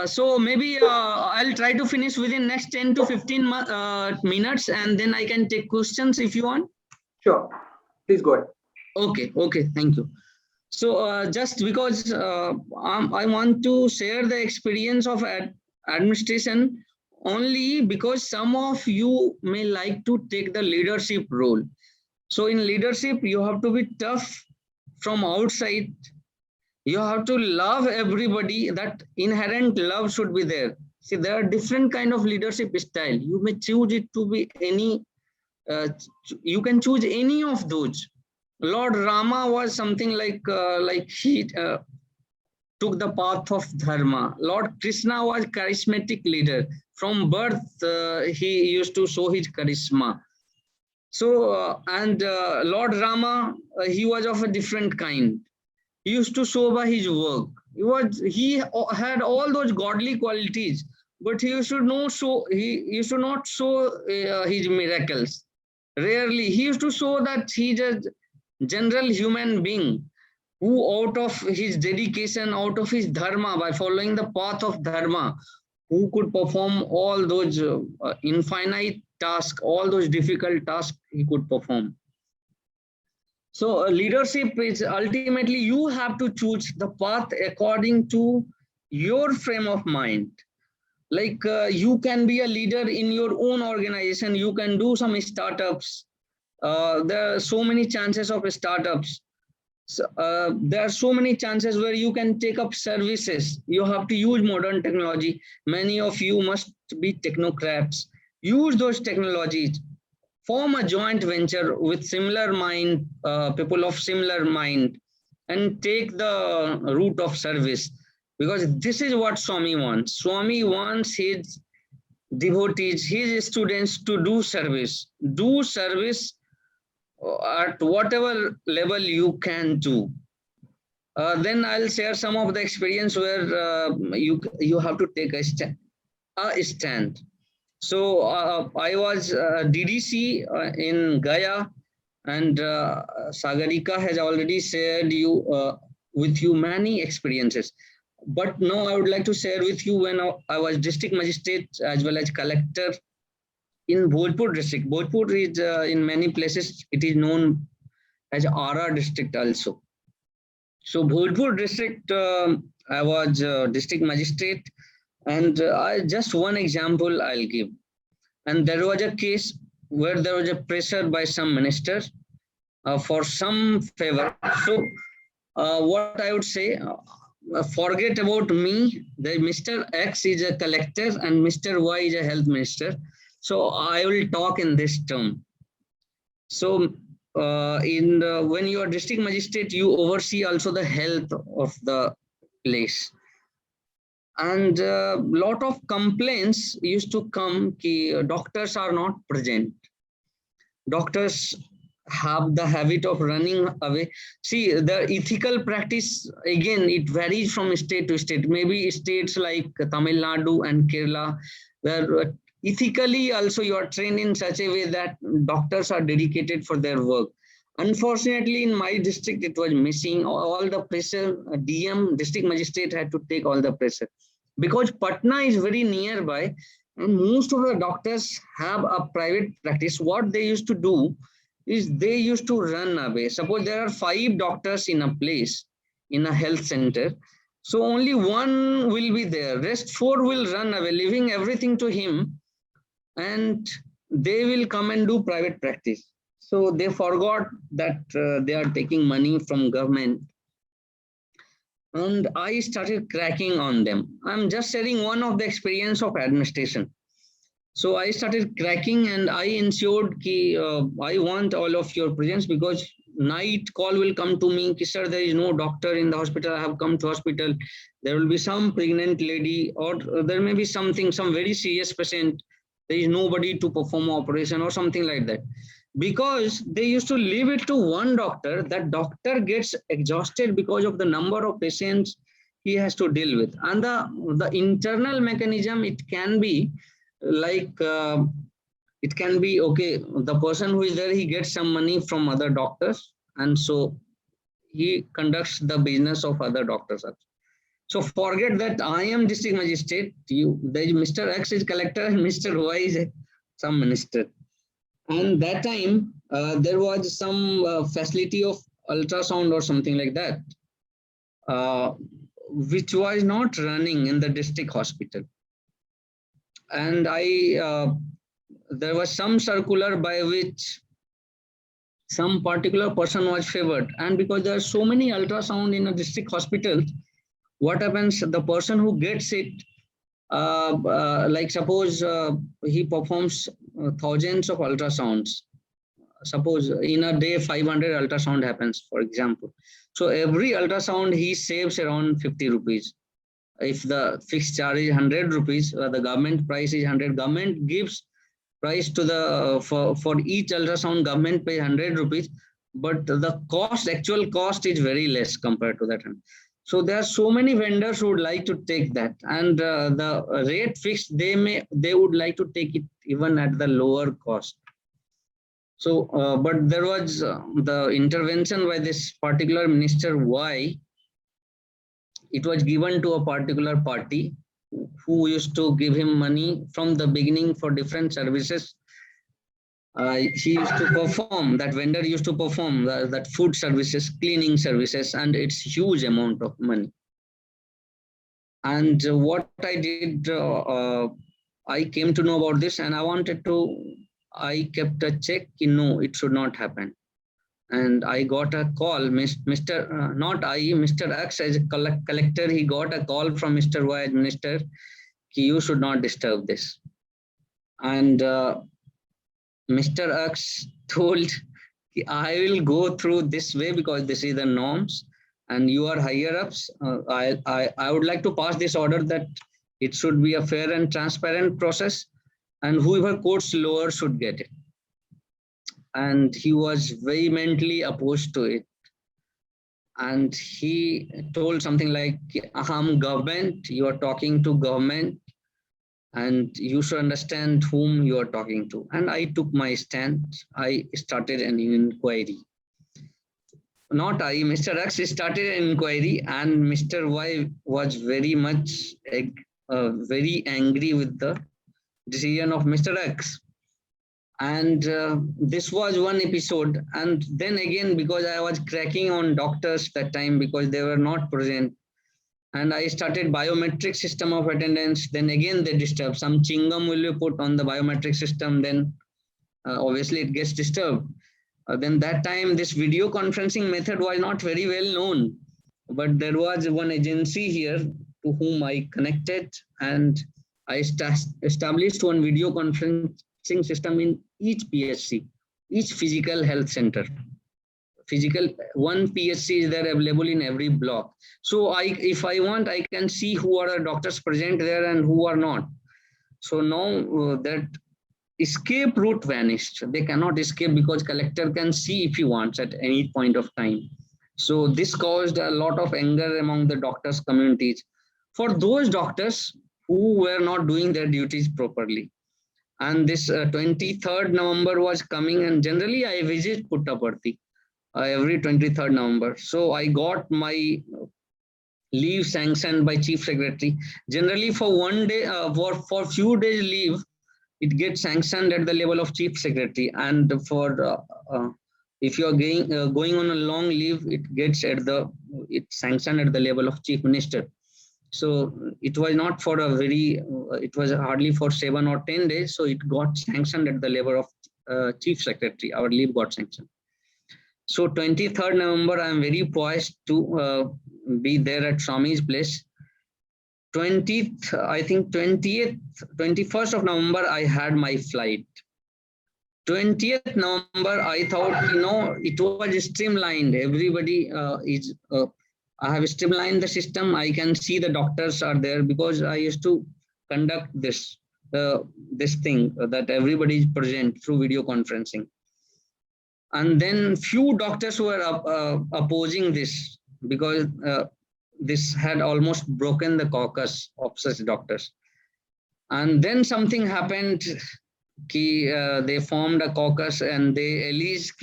So maybe I'll try to finish within next 10 to 15 minutes, and then I can take questions if you want. Sure. Please go ahead. Okay, thank you. So just because I want to share the experience of administration only because some of you may like to take the leadership role. So in leadership, you have to be tough from outside. You have to love everybody. That inherent love should be there. See, there are different kind of leadership style. You may choose it to be any, you can choose any of those. Lord Rama was something like he took the path of dharma. Lord Krishna was charismatic leader. From birth, he used to show his charisma. So, Lord Rama, he was of a different kind. He used to show by his work. He had all those godly qualities, but he used to not show his miracles. Rarely, he used to show that he's a general human being who, out of his dedication, out of his dharma, by following the path of dharma, who could perform all those infinite tasks, all those difficult tasks he could perform. So leadership is ultimately you have to choose the path according to your frame of mind. Like you can be a leader in your own organization. You can do some startups. There are so many chances of startups. So, there are so many chances where you can take up services. You have to use modern technology. Many of you must be technocrats. Use those technologies. Form a joint venture with similar mind, people of similar mind, and take the route of service. Because this is what Swami wants. Swami wants his devotees, his students to do service. Do service at whatever level you can do. Then I'll share some of the experience where you have to take a stand. So I was DDC in Gaya, and Sagarika has already shared with you many experiences. But now I would like to share with you when I was district magistrate as well as collector in Bhojpur district. Bhojpur is in many places, it is known as RR district also. So Bhojpur district, I was district magistrate, and just one example I'll give. And there was a case where there was a pressure by some minister for some favor. So what I would say, forget about me. The Mr. X is a collector and Mr. Y is a health minister. So I will talk in this term. So when you are district magistrate, you oversee also the health of the place. And a lot of complaints used to come कि doctors are not present. Doctors have the habit of running away. See, the ethical practice, again, it varies from state to state. Maybe states like Tamil Nadu and Kerala, where ethically also you are trained in such a way that doctors are dedicated for their work. Unfortunately, in my district, it was missing. All the pressure, DM, district magistrate had to take all the pressure. Because Patna is very nearby, and most of the doctors have a private practice. What they used to do is they used to run away. Suppose there are 5 doctors in a place, in a health center. So only one will be there. Rest 4 will run away, leaving everything to him. And they will come and do private practice. So they forgot that they are taking money from government. And I started cracking on them. I'm just sharing one of the experience of administration. So I started cracking and I ensured ki, I want all of your presence, because night call will come to me, ki, sir, there is no doctor in the hospital. I have come to hospital. There will be some pregnant lady, or there may be something, some very serious patient. There is nobody to perform operation or something like that. Because they used to leave it to one doctor, that doctor gets exhausted because of the number of patients he has to deal with. And the internal mechanism, it can be like, it can be, okay, the person who is there, he gets some money from other doctors, and so he conducts the business of other doctors. So forget that I am district magistrate, Mr. X is collector and Mr. Y is some minister. And that time, there was some facility of ultrasound or something like that, which was not running in the district hospital. And there was some circular by which some particular person was favored. And because there are so many ultrasound in a district hospital, what happens, the person who gets it, like suppose he performs thousands of ultrasounds. Suppose in a day 500 ultrasound happens, for example. So every ultrasound he saves around 50 rupees. If the fixed charge is 100 rupees, the government price is 100. Government gives price to the for each ultrasound, government pays 100 rupees, but the cost, actual cost is very less compared to that. So there are so many vendors who would like to take that, and the rate fixed, they would like to take it even at the lower cost. So, but there was the intervention by this particular minister Y. It was given to a particular party who used to give him money from the beginning for different services. He used to perform, that vendor used to perform that food services, cleaning services, and it's huge amount of money. And what I did, I came to know about this, and I kept a check, no, it should not happen. And I got a call, Mr. X as a collector, he got a call from Mr. Y as minister, you should not disturb this. And Mr. X told, I will go through this way because this is the norms and you are higher ups. I would like to pass this order that it should be a fair and transparent process, and whoever quotes lower should get it. And he was vehemently opposed to it. And he told something like, Aham government, you are talking to government, and you should understand whom you are talking to. And I took my stand. I started an inquiry. Not I, Mr. X started an inquiry, and Mr. Y was very much very angry with the decision of Mr. X. And this was one episode. And then again, because I was cracking on doctors that time because they were not present, and I started biometric system of attendance, then again they disturb. Some chingam will be put on the biometric system, then obviously it gets disturbed. Then that time this video conferencing method was not very well known, but there was one agency here to whom I connected, and I established one video conferencing system in each PHC, each physical health center, physical, one PHC is there available in every block. So if I want, I can see who are the doctors present there and who are not. So now that escape route vanished. They cannot escape because collector can see if he wants at any point of time. So this caused a lot of anger among the doctors communities for those doctors who were not doing their duties properly. And this 23rd November was coming, and generally I visit Puttaparthi every 23rd November. So I got my leave sanctioned by Chief Secretary. Generally for one day, for few days leave, it gets sanctioned at the level of Chief Secretary. And for if you are going on a long leave, it's sanctioned at the level of Chief Minister. So it was not for a very, it was hardly for 7 or 10 days. So it got sanctioned at the level of Chief Secretary. Our leave got sanctioned. So 23rd November, I am very poised to be there at Swami's place. 20th, I think 21st of November, I had my flight. 20th November, I thought, it was streamlined. Everybody I have streamlined the system. I can see the doctors are there because I used to conduct this thing that everybody is present through video conferencing. And then few doctors were opposing this because this had almost broken the caucus of such doctors. And then something happened. They formed a caucus and they alleged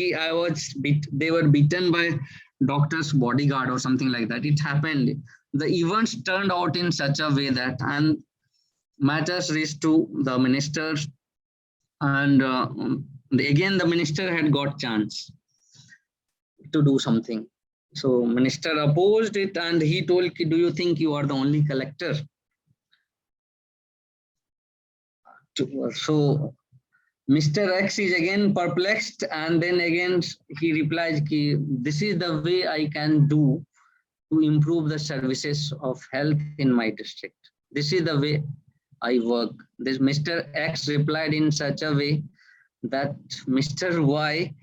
they were beaten by doctor's bodyguard or something like that. It happened. The events turned out in such a way that, and matters reached to the ministers, and again the minister had got chance to do something. So minister opposed it and he told, do you think you are the only collector? So Mr. X is again perplexed, and then again he replies, this is the way I can do to improve the services of health in my district. This is the way I work. This Mr. X replied in such a way that Mr. Y,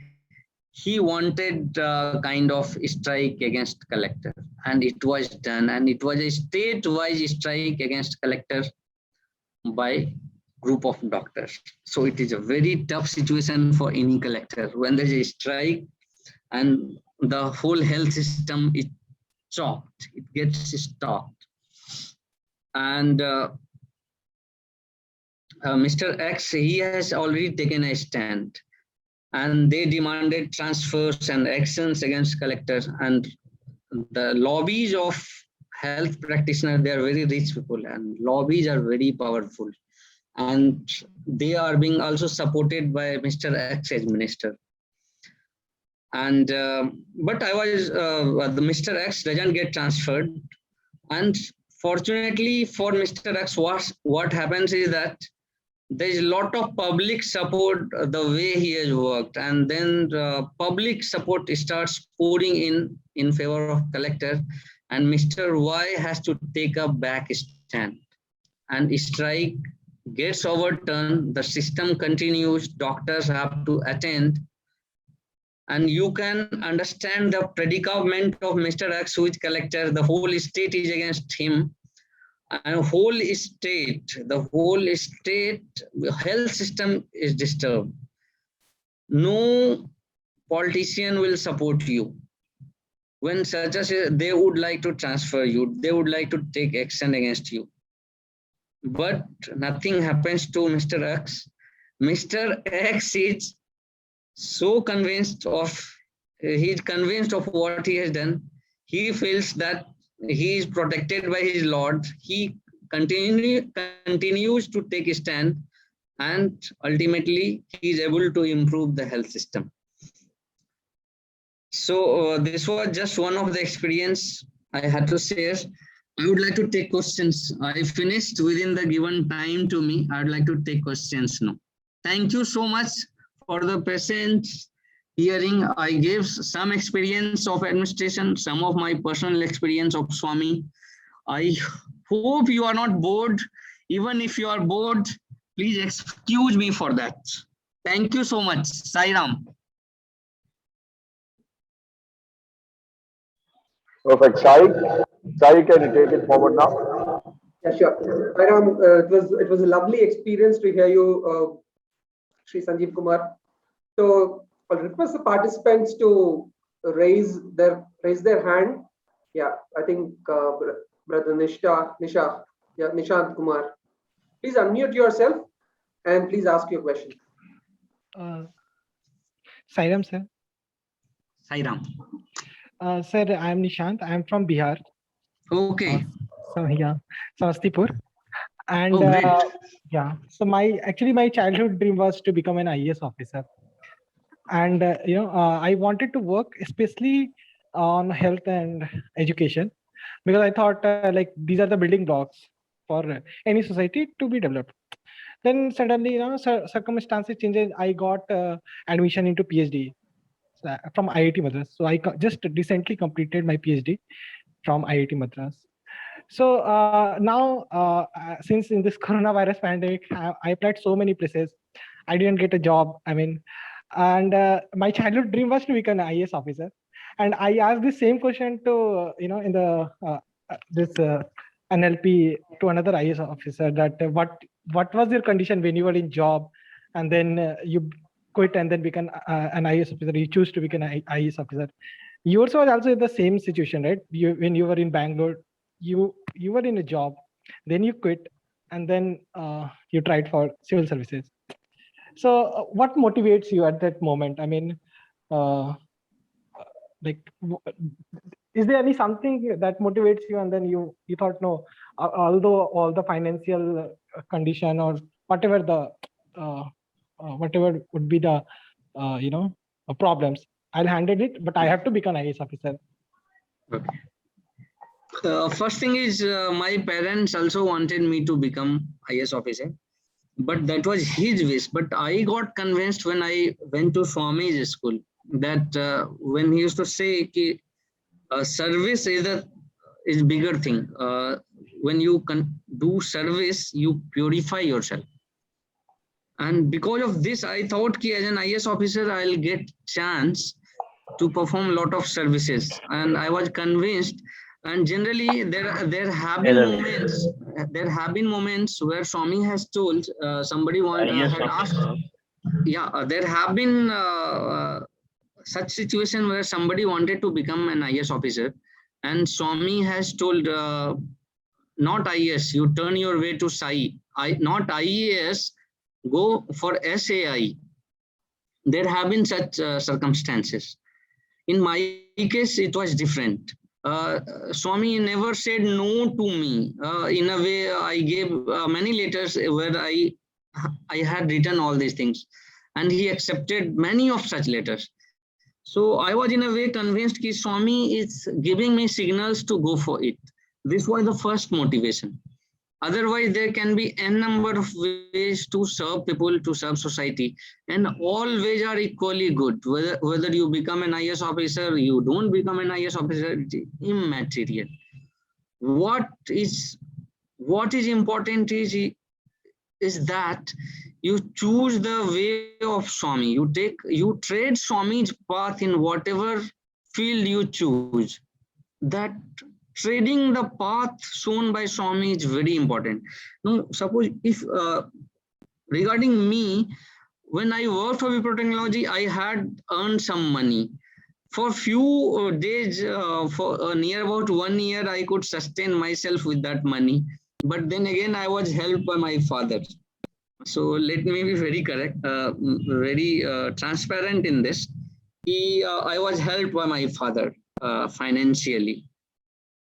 he wanted kind of strike against collector, and it was done, and it was a state-wise strike against collector by group of doctors. So it is a very tough situation for any collector when there is a strike and the whole health system is chopped, it gets stopped. And Mr. X, he has already taken a stand, and they demanded transfers and actions against collectors. And the lobbies of health practitioners, they are very rich people, and lobbies are very powerful. And they are being also supported by Mr. X as minister. And but the Mr. X doesn't get transferred. And fortunately for Mr. X, what happens is that there is a lot of public support the way he has worked, and then the public support starts pouring in favor of collector, and Mr. Y has to take a back stand, and strike gets overturned, the system continues, doctors have to attend, and you can understand the predicament of Mr. X, who is collector. The whole state is against him, and the whole state health system is disturbed. No politician will support you. When such a, they would like to transfer you, they would like to take action against you. But nothing happens to Mr. X. Mr. X is so convinced of what he has done. He feels that he is protected by his Lord. He continues to take a stand, and ultimately he is able to improve the health system. So this was just one of the experience I had to share. I would like to take questions. I finished within the given time to me. I would like to take questions now. Thank you so much for the patient hearing. I gave some experience of administration, some of my personal experience of Swami. I hope you are not bored. Even if you are bored, please excuse me for that. Thank you so much. Sai Ram. Perfect. Sai, can you take it forward now? Yeah, sure. Sairam, it was a lovely experience to hear you, Sri Sanjeev Kumar. So I'll request the participants to raise their hand. Yeah, I think Brother Nisha, yeah, Nishant Kumar. Please unmute yourself and please ask your question. Sairam, sir. Sairam. Sir, I am Nishant. I am from Bihar. Okay. So yeah, Samastipur. And Oh, great. yeah, so my childhood dream was to become an IAS officer. And I wanted to work especially on health and education, because I thought like these are the building blocks for any society to be developed. Then suddenly, circumstances changes. I got admission into PhD from IIT Madras. So I just recently completed my PhD from IIT Madras. So now, since in this coronavirus pandemic, I applied so many places. I didn't get a job. I mean, and my childhood dream was to become an IAS officer. And I asked the same question to, in the this NLP to another IAS officer, that what was your condition when you were in job, and then you quit and then become an IAS officer. You choose to become an IAS officer. Yours was also in the same situation, right? When you were in Bangalore, you were in a job, then you quit, and then you tried for civil services. So what motivates you at that moment? I mean, is there any something that motivates you, and then you thought, no, although all the financial condition or whatever the whatever would be the problems, I'll handle it, but I have to become an IAS officer. Okay. First thing is, my parents also wanted me to become IAS officer, but that was his wish. But I got convinced when I went to Swami's school, that when he used to say ki, service is bigger thing. When you can do service, you purify yourself. And because of this, I thought ki as an IAS officer, I'll get chance to perform a lot of services. And I was convinced. And generally, there have been moments where Swami has told somebody had asked. Yeah, there have been such situation where somebody wanted to become an IAS officer, and Swami has told, not IAS, you turn your way to Sai. Not IAS, go for SAI. There have been such circumstances. In my case, it was different. Swami never said no to me. In a way, I gave many letters where I had written all these things, and he accepted many of such letters. So I was in a way convinced that Swami is giving me signals to go for it. This was the first motivation. Otherwise, there can be n number of ways to serve people, to serve society, and all ways are equally good. Whether you become an IAS officer, you don't become an IAS officer, it's immaterial. What is important is that you choose the way of Swami. You trade Swami's path in whatever field you choose. That trading the path shown by Swami is very important. Now, suppose if regarding me, when I worked for Wipro Technology, I had earned some money. For few days, for near about 1 year, I could sustain myself with that money. But then again, I was helped by my father. So let me be very correct, very transparent in this. I was helped by my father financially.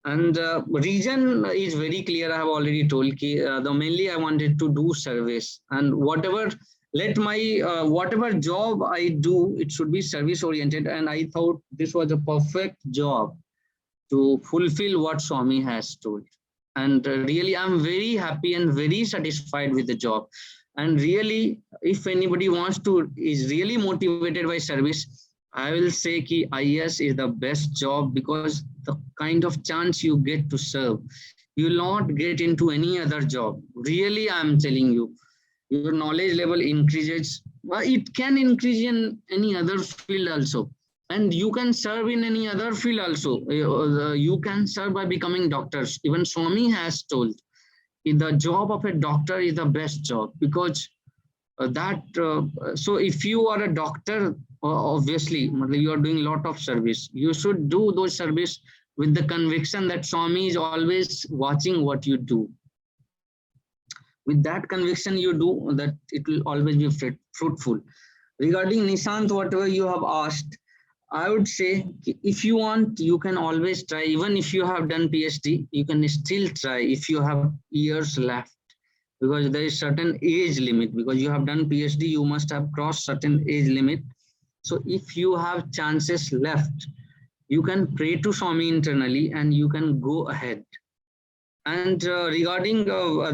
And reason is very clear. I have already told the mainly I wanted to do service, and whatever job I do, it should be service oriented. And I thought this was a perfect job to fulfill what Swami has told. And really, I'm very happy and very satisfied with the job. And really, if anybody is really motivated by service, I will say that IAS is the best job, because the kind of chance you get to serve, you will not get into any other job. Really, I'm telling you, your knowledge level increases. It can increase in any other field also. And you can serve in any other field also. You can serve by becoming doctors. Even Swami has told the job of a doctor is the best job, because so if you are a doctor, obviously you are doing a lot of service. You should do those service with the conviction that Swami is always watching what you do. With that conviction you do, that it will always be fruitful. Regarding Nishant, whatever you have asked, I would say if you want, you can always try. Even if you have done PhD, you can still try if you have years left, because there is certain age limit. Because you have done PhD, you must have crossed certain age limit. So if you have chances left, you can pray to Swami internally and you can go ahead. And regarding,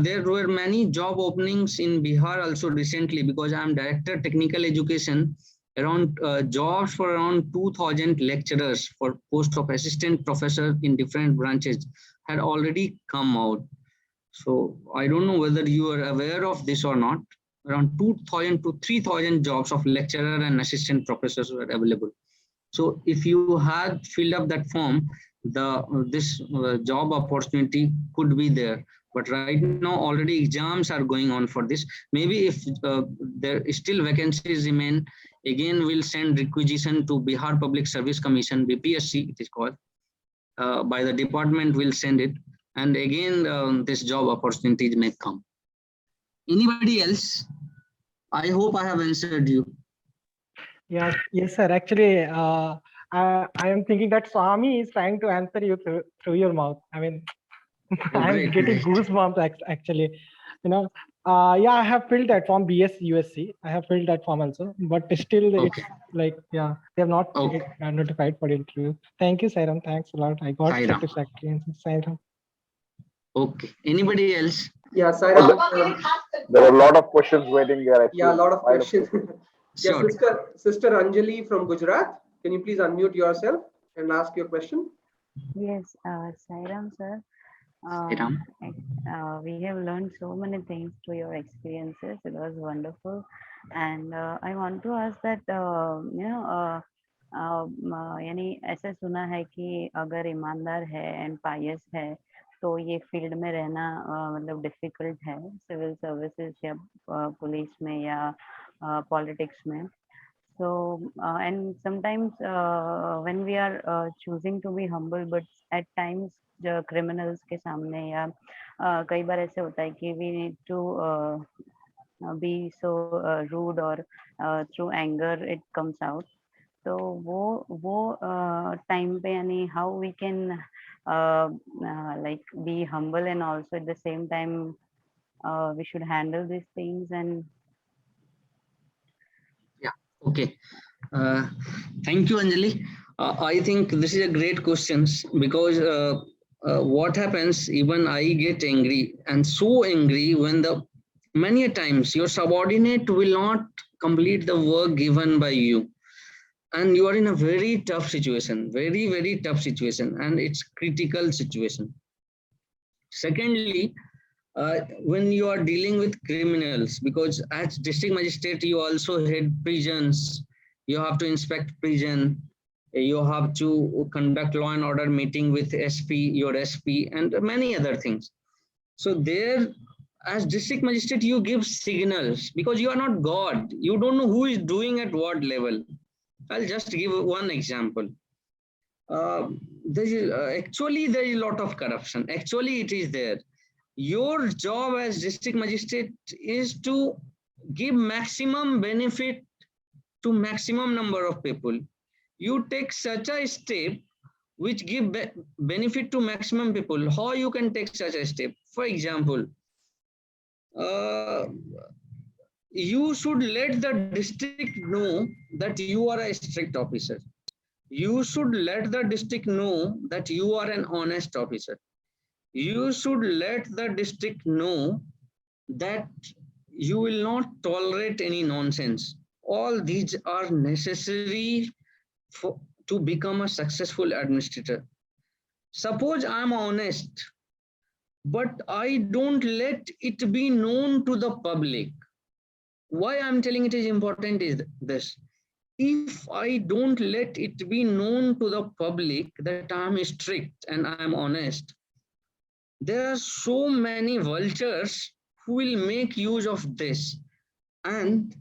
there were many job openings in Bihar also recently, because I am Director Technical Education. Around jobs for around 2,000 lecturers for post of assistant professor in different branches had already come out. So I don't know whether you are aware of this or not. Around 2,000 to 3,000 jobs of lecturer and assistant professors were available. So if you had filled up that form, this job opportunity could be there. But right now already exams are going on for this. Maybe if there is still vacancies remain, again we'll send requisition to Bihar Public Service Commission, BPSC it is called. By the department will send it, and again this job opportunities may come. Anybody else? I hope I have answered you. Yes, sir. Actually, I am thinking that Swami is trying to answer you through your mouth. I mean, I'm getting goosebumps actually. Yeah, I have filled that form, BS USC. I have filled that form also, but still it's like, yeah, they have not notified for the interview. Thank you, Sairam. Thanks a lot. I got satisfactory answers, Sairam. Okay. Anybody else? Yeah, Sairam. There are a lot of questions waiting there. Yeah, a lot of questions. Yeah, Sure. Sister Anjali from Gujarat. Can you please unmute yourself and ask your question? Yes, Sairam sir. Sairam. We have learned so many things through your experiences. It was wonderful, and I want to ask that यानी ऐसे सुना है कि अगर ईमानदार है and पायस है तो ये फील्ड में रहना मतलब डिफिकल्ट है, सिविल सर्विसेज या पुलिस में या पॉलिटिक्स में. So and sometimes when we are choosing to be humble, but at times the criminals के सामने या कई बार ऐसे होता है कि we need to be so rude or through anger it comes out. तो वो time पे यानी how we can like be humble and also at the same time we should handle these things and. Okay. Thank you, Anjali. I think this is a great question, because what happens, even I get angry, and so angry when many times your subordinate will not complete the work given by you, and you are in a very tough situation, very, very tough situation, and it's critical situation. Secondly, when you are dealing with criminals, because as district magistrate you also head prisons, you have to inspect prison, you have to conduct law and order meeting with your SP and many other things. So there, as district magistrate, you give signals, because you are not God, you don't know who is doing at what level. I'll just give one example. Actually there is a lot of corruption, actually it is there. Your job as district magistrate is to give maximum benefit to maximum number of people. You take such a step which give benefit to maximum people. How you can take such a step? For example, you should let the district know that you are a strict officer. You should let the district know that you are an honest officer. You should let the district know that you will not tolerate any nonsense. All these are necessary to become a successful administrator. Suppose I am honest, but I don't let it be known to the public. Why I am telling it is important is this. if I don't let it be known to the public that I'm strict and I'm honest, there are so many vultures who will make use of this, and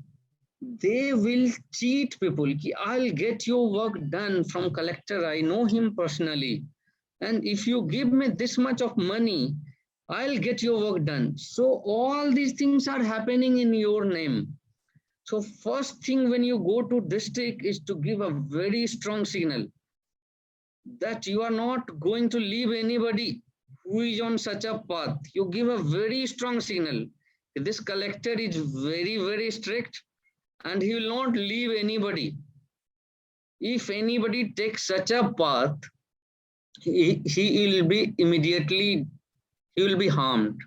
they will cheat people. Ki, I'll get your work done from collector. I know him personally. And if you give me this much of money, I'll get your work done. So all these things are happening in your name. So first thing when you go to district is to give a very strong signal that you are not going to leave anybody who is on such a path. You give a very strong signal. This collector is very, very strict and he will not leave anybody. If anybody takes such a path, he will be immediately, he will be harmed.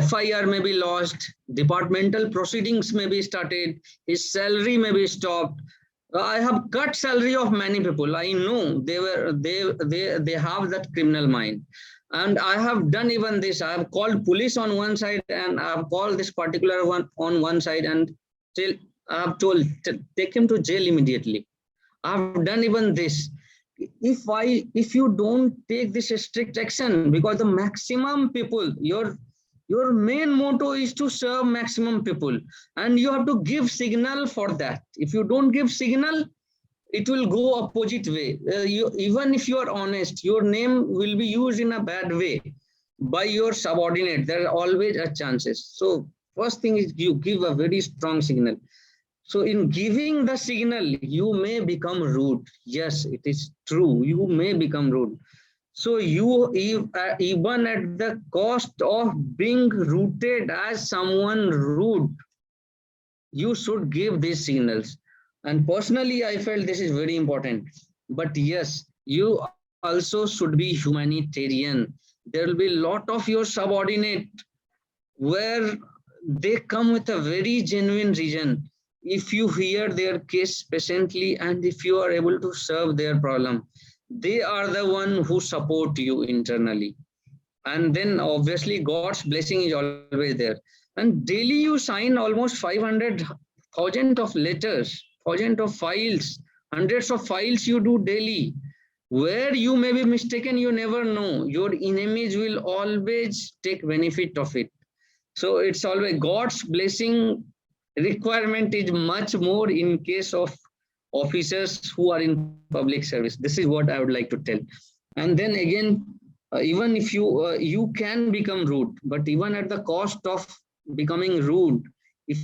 FIR may be lost, departmental proceedings may be started, his salary may be stopped. I have cut salary of many people. I know they have that criminal mind. And I have done even this. I have called police on one side and I have called this particular one on one side and still I have told, take him to jail immediately. I have done even this. If you don't take this strict action, because the maximum people, your main motto is to serve maximum people, and you have to give signal for that. If you don't give signal, it will go opposite way. Even if you are honest, your name will be used in a bad way by your subordinate. There are always a chances. So first thing is you give a very strong signal. So in giving the signal, you may become rude. Yes, it is true. You may become rude. So you, even at the cost of being rooted as someone rude, you should give these signals. And personally, I felt this is very important. But yes, you also should be humanitarian. There will be a lot of your subordinate where they come with a very genuine reason. If you hear their case patiently and if you are able to serve their problem, they are the one who support you internally. And then obviously God's blessing is always there. And daily you sign almost 500,000 of letters, 1,000 of files, hundreds of files you do daily. Where you may be mistaken, you never know. Your enemies will always take benefit of it. So it's always God's blessing requirement is much more in case of officers who are in public service. This is what I would like to tell. And then again, even if you can become rude, but even at the cost of becoming rude, if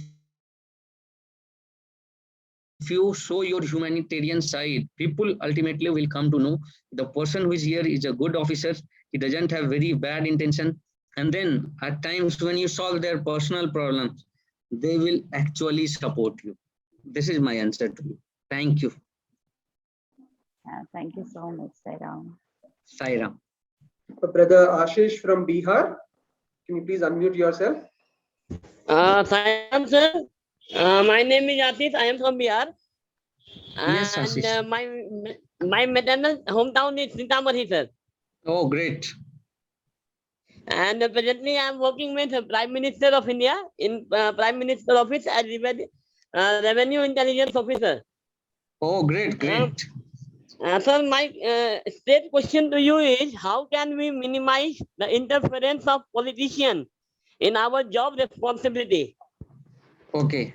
you show your humanitarian side, people ultimately will come to know the person who is here is a good officer. He doesn't have very bad intention. And then at times when you solve their personal problems, they will actually support you. This is my answer to you. Thank you. Thank you so much, Sairam. Brother Ashish from Bihar, can you please unmute yourself? Sairam sir, my name is Ashish. I am from Bihar. Yes, Ashish. And my maternal hometown is Sitamarhi, sir. Oh, great. And presently I am working with the Prime Minister of India in Prime Minister Office as Revenue Intelligence Officer. Oh, great, great. Sir, my straight question to you is, how can we minimize the interference of politicians in our job responsibility? Okay.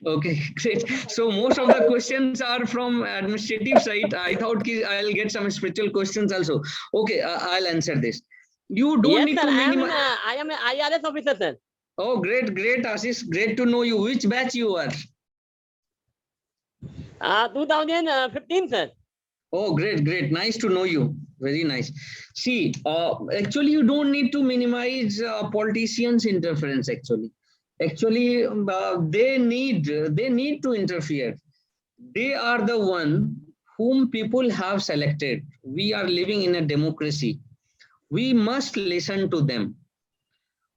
Okay, great. So most of the questions are from administrative side. I thought I'll get some spiritual questions also. Okay, I'll answer this. You don't need sir, to minimize. I am an IRS officer, sir. Oh, great, Ashish. Great to know you. Which batch you are? 2015, sir. Oh, great. Nice to know you. Very nice. See, actually, you don't need to minimize politicians' interference, actually. Actually, they need to interfere. They are the one whom people have selected. We are living in a democracy. We must listen to them.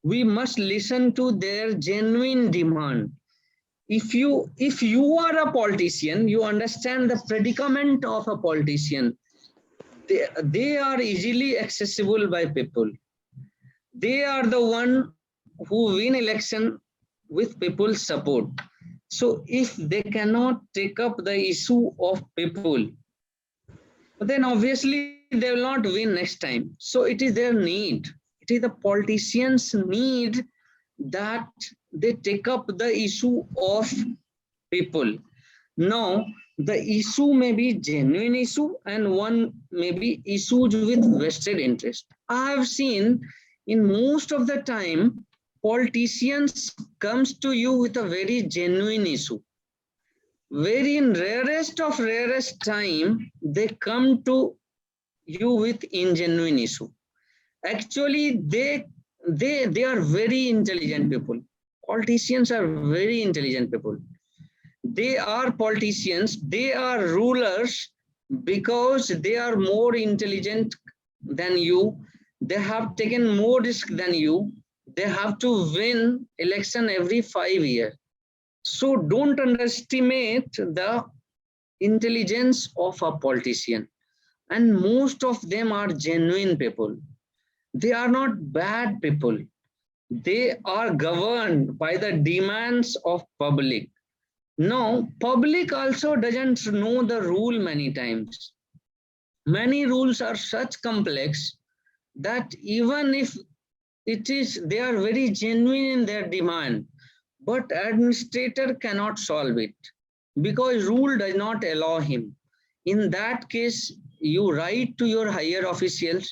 We must listen to their genuine demand. If you are a politician, you understand the predicament of a politician. They are easily accessible by people. They are the one who win election with people's support. So if they cannot take up the issue of people, then obviously they will not win next time. So it is their need. It is the politicians' need that they take up the issue of people. Now, the issue may be genuine issue and one may be issues with vested interest. I have seen in most of the time, politicians comes to you with a very genuine issue. Very in rarest of rarest time, they come to you with ingenuine issue. Actually, they are very intelligent people. Politicians are very intelligent people. They are politicians, they are rulers because they are more intelligent than you. They have taken more risk than you. They have to win election every 5 years. So don't underestimate the intelligence of a politician. And most of them are genuine people. They are not bad people. They are governed by the demands of public. No, public also doesn't know the rule many times. Many rules are such complex that even if they are very genuine in their demand, but administrator cannot solve it because rule does not allow him. In that case, you write to your higher officials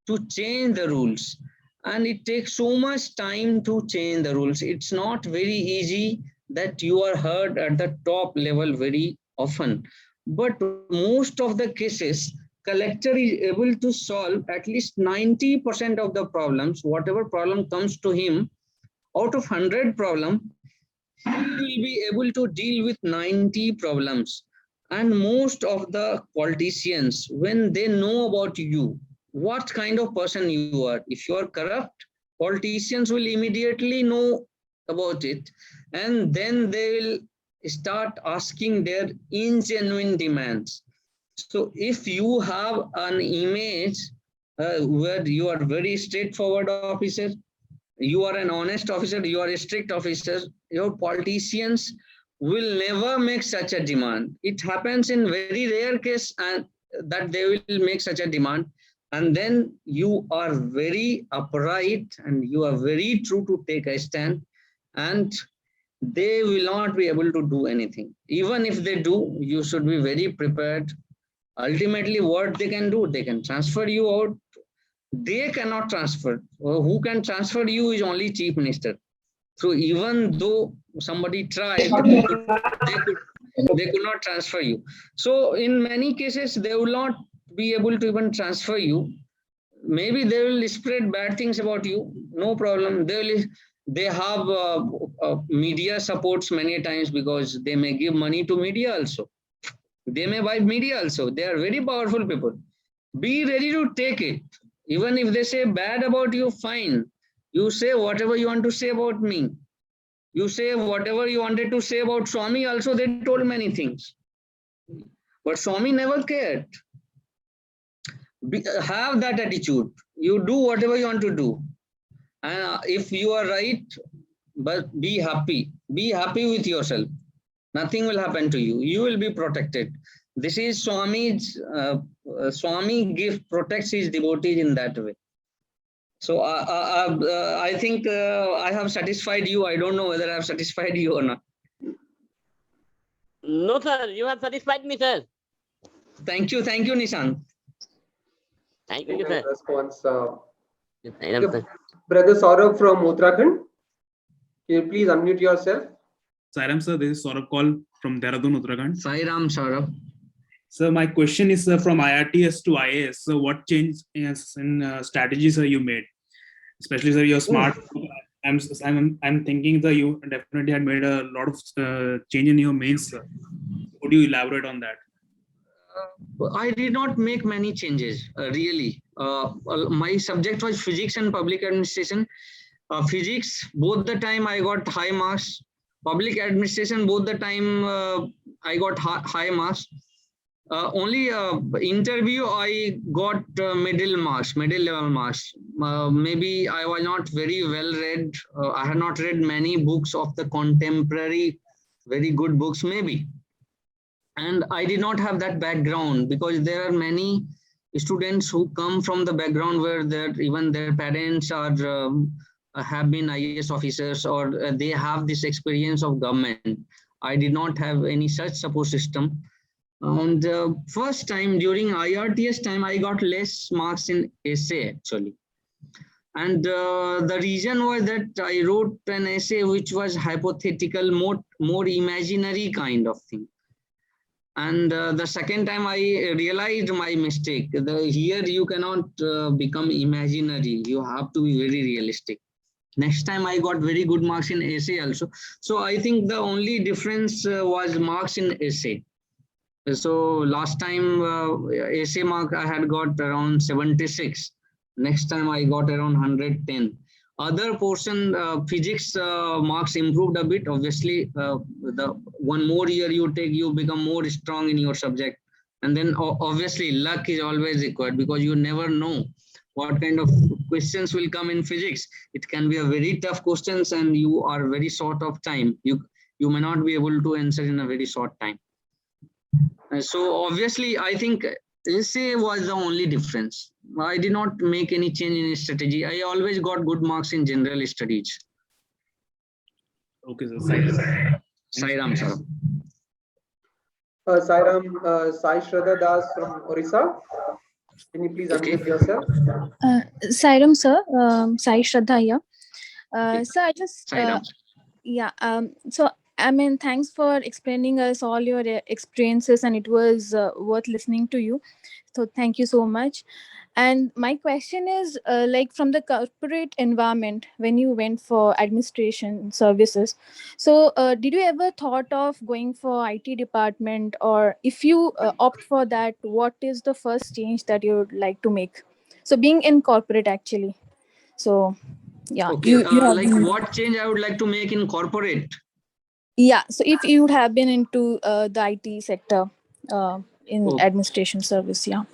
to change the rules, and it takes so much time to change the rules. It's not very easy that you are heard at the top level very often, but most of the cases, collector is able to solve at least 90% of the problems. Whatever problem comes to him, out of 100 problems, he will be able to deal with 90 problems. And most of the politicians, when they know about you, what kind of person you are, if you are corrupt, politicians will immediately know about it, and then they will start asking their ingenuine demands. So if you have an image where you are very straightforward officer, you are an honest officer, you are a strict officer, your politicians will never make such a demand. It happens in very rare case and that they will make such a demand. And then you are very upright and you are very true to take a stand, and they will not be able to do anything. Even if they do, you should be very prepared. Ultimately, what they can do, they can transfer you out. They cannot transfer. Who can transfer you is only Chief Minister. So even though somebody tried, they could not transfer you. So in many cases, they will not be able to even transfer you. Maybe they will spread bad things about you. No problem. They have media supports many times because they may give money to media also. They may buy media also. They are very powerful people. Be ready to take it. Even if they say bad about you, fine. You say whatever you want to say about me. You say whatever you wanted to say about Swami also, they told many things. But Swami never cared. Have that attitude. You do whatever you want to do. And if you are right, but be happy. Be happy with yourself. Nothing will happen to you. You will be protected. This is Swami's, Swami protects his devotees in that way. So I think I have satisfied you. I don't know whether I have satisfied you or not. No, sir. You have satisfied me, sir. Thank you, Nishant. Thank you, sir. Response, Brother Saurabh from Uttarakhand. Can you please unmute yourself? Sairam sir, this is Saurabh Kaul from Dehradun, Uttarakhand. Sairam, Saurabh. Sir, my question is from IRTS to IAS. So what change in strategies you made? Especially, sir, you're smart. I'm thinking that you definitely had made a lot of change in your mains, sir. Could you elaborate on that? I did not make many changes, really. My subject was physics and public administration. Physics, both the time I got high marks. Public administration, both the time I got high marks. Only interview I got middle level marks. Maybe I was not very well read. I had not read many books of the contemporary very good books maybe. And I did not have that background, because there are many students who come from the background where even their parents are have been IAS officers, or they have this experience of government. I did not have any such support system. And first time during IRTS time, I got less marks in essay actually. And the reason was that I wrote an essay which was hypothetical, more imaginary kind of thing. And the second time I realized my mistake. Here you cannot become imaginary. You have to be very realistic. Next time I got very good marks in essay also. So I think the only difference was marks in essay. So last time essay mark I had got around 76. Next time I got around 110. Other portion physics marks improved a bit. Obviously, the one more year you take, you become more strong in your subject. And then obviously luck is always required, because you never know what kind of questions will come in physics. It can be a very tough questions and you are very short of time. You may not be able to answer in a very short time. So obviously, I think essay was the only difference. I did not make any change in strategy. I always got good marks in general studies. Okay, sir. Sairam, sir. Sairam, Sai Shraddha Das from Orissa. Can you please unmute yourself? Sairam, sir. Sai Shraddha here. Sir, I just so I mean, thanks for explaining us all your experiences, and it was worth listening to you. So thank you so much. And my question is, like, from the corporate environment, when you went for administration services, so did you ever thought of going for IT department, or if you opt for that, what is the first change that you would like to make? So being in corporate actually. So yeah. Okay. You have like been, what change I would like to make in corporate? yeah. So if you would have been into the IT sector in Okay. administration service, yeah.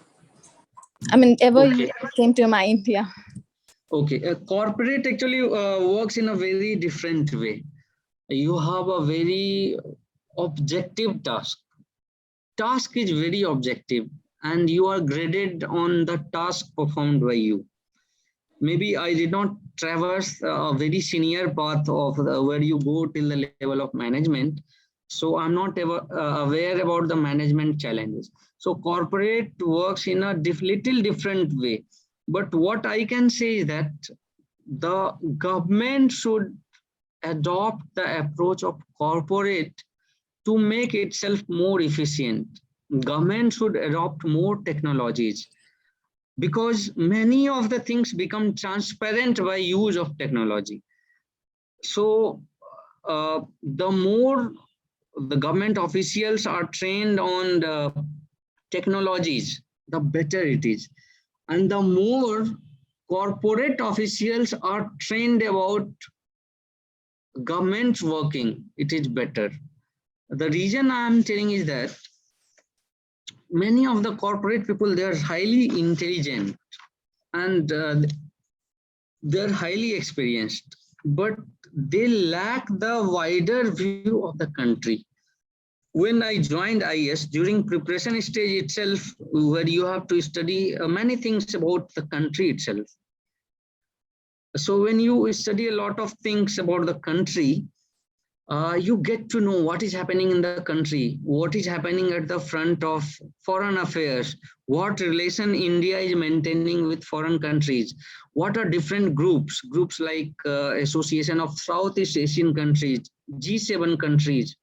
I mean, ever you came to your mind, yeah. Okay, corporate actually works in a very different way. You have a very objective task. Task is very objective, and you are graded on the task performed by you. Maybe I did not traverse a very senior path of where you go till the level of management. So I'm not ever aware about the management challenges. So corporate works in a little different way. But what I can say is that the government should adopt the approach of corporate to make itself more efficient. Government should adopt more technologies, because many of the things become transparent by use of technology. So the more the government officials are trained on the technologies, the better it is. And the more corporate officials are trained about government working, it is better. The reason I am telling is that many of the corporate people, they are highly intelligent and they're highly experienced, but they lack the wider view of the country. When I joined IAS, during preparation stage itself, where you have to study many things about the country itself. So when you study a lot of things about the country, you get to know what is happening in the country, what is happening at the front of foreign affairs, what relation India is maintaining with foreign countries, what are different groups like Association of Southeast Asian Countries, G7 countries,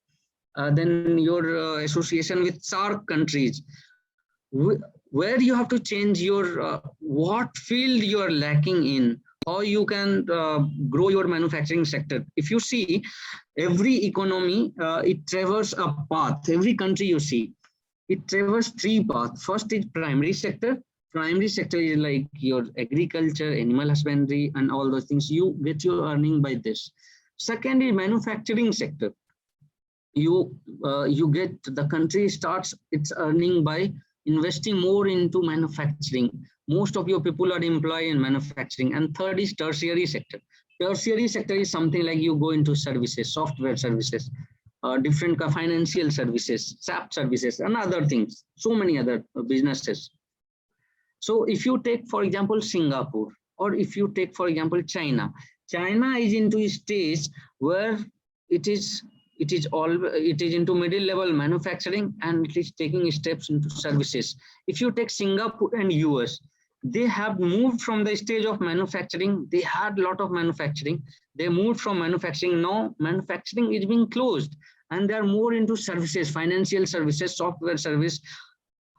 then your association with SAARC countries, where you have to change your, what field you are lacking in, how you can grow your manufacturing sector. If you see, every economy, it traverses a path. Every country you see, it traverses three paths. First is primary sector. Primary sector is like your agriculture, animal husbandry, and all those things. You get your earning by this. Second is manufacturing sector. You get, the country starts its earning by investing more into manufacturing. Most of your people are employed in manufacturing. And third is tertiary sector. Tertiary sector is something like you go into services, software services. different financial services, SAP services, and other things, so many other businesses. So if you take, for example, Singapore, or if you take, for example, China is into a stage where it is into middle level manufacturing, and it is taking steps into services. If you take Singapore and US, they have moved from the stage of manufacturing. They had a lot of manufacturing. They moved from manufacturing. Now manufacturing is being closed, and they are more into services, financial services, software service,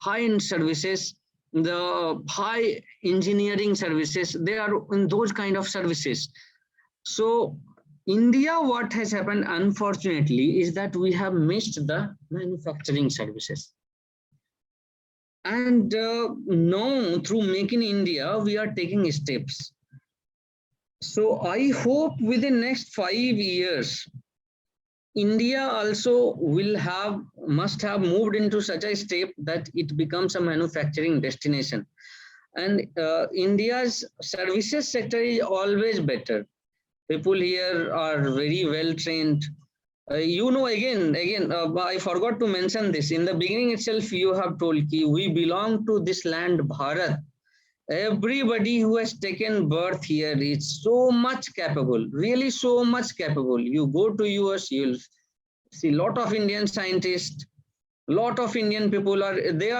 high-end services, the high engineering services. They are in those kind of services. So India, what has happened, unfortunately, is that we have missed the manufacturing services. And now through Make in India, we are taking steps. So I hope within next 5 years, India also must have moved into such a step that it becomes a manufacturing destination. And India's services sector is always better. People here are very well trained. Again, I forgot to mention this. In the beginning itself, you have told we belong to this land, Bharat. Everybody who has taken birth here is so much capable, really so much capable. You go to US, you'll see a lot of Indian scientists, a lot of Indian people are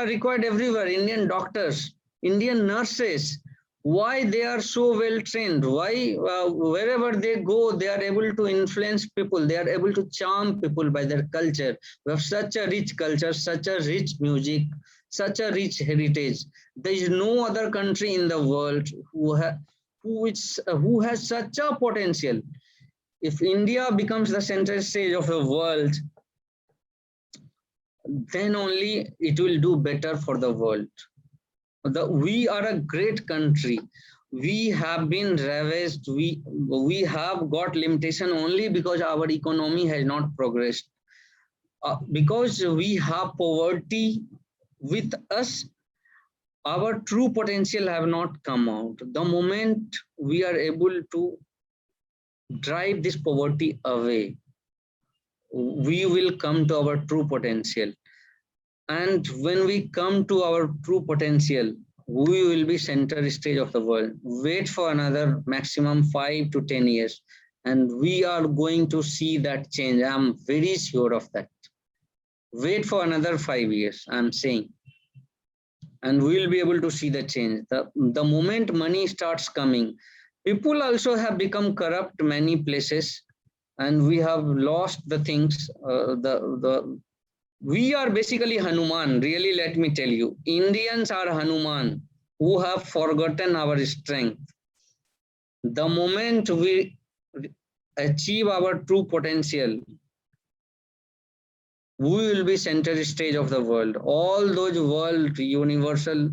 required everywhere. Indian doctors, Indian nurses. Why they are so well trained? Why wherever they go, they are able to influence people. They are able to charm people by their culture. We have such a rich culture, such a rich music, such a rich heritage. There is no other country in the world who has such a potential. If India becomes the center stage of the world, then only it will do better for the world. We are a great country. We have been ravaged. We have got limitation only because our economy has not progressed. Because we have poverty with us, our true potential have not come out. The moment we are able to drive this poverty away, we will come to our true potential. And when we come to our true potential, we will be center stage of the world. Wait for another maximum 5 to 10 years, and we are going to see that change. I'm very sure of that. Wait for another 5 years, I'm saying, and we will be able to see the change. The moment money starts coming, people also have become corrupt many places, and we have lost the things. We are basically Hanuman, really, let me tell you. Indians are Hanuman who have forgotten our strength. The moment we achieve our true potential, we will be center stage of the world. All those world universal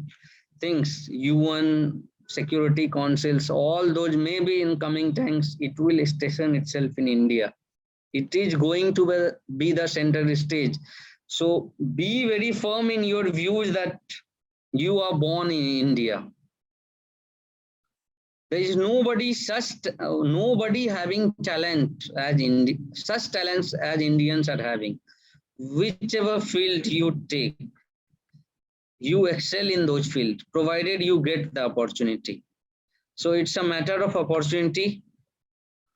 things, UN, Security Councils, all those maybe in coming times, it will station itself in India. It is going to be the center stage. So be very firm in your views that you are born in India. There is nobody having talent as such talents as Indians are having. Whichever field you take, you excel in those fields, provided you get the opportunity. So it's a matter of opportunity,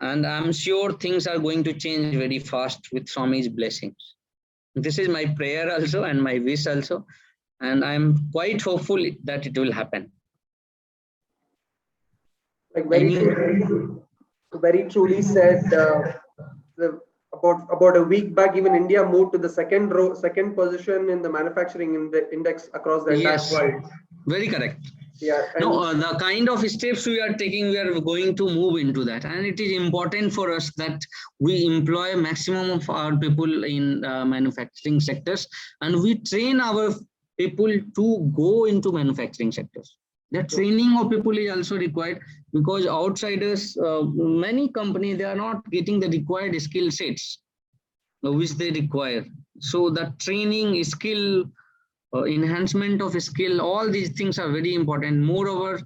and I'm sure things are going to change very fast with Swami's blessings. This is my prayer also and my wish also, and I'm quite hopeful that it will happen. Like very truly said. About a week back, even India moved to the second position in the manufacturing index across the entire world. Very correct. Yeah. No, the kind of steps we are taking, we are going to move into that, and it is important for us that we employ maximum of our people in manufacturing sectors, and we train our people to go into manufacturing sectors. The training of people is also required, because outsiders, many companies, they are not getting the required skill sets which they require. So the training, skill, enhancement of skill, all these things are very important. Moreover,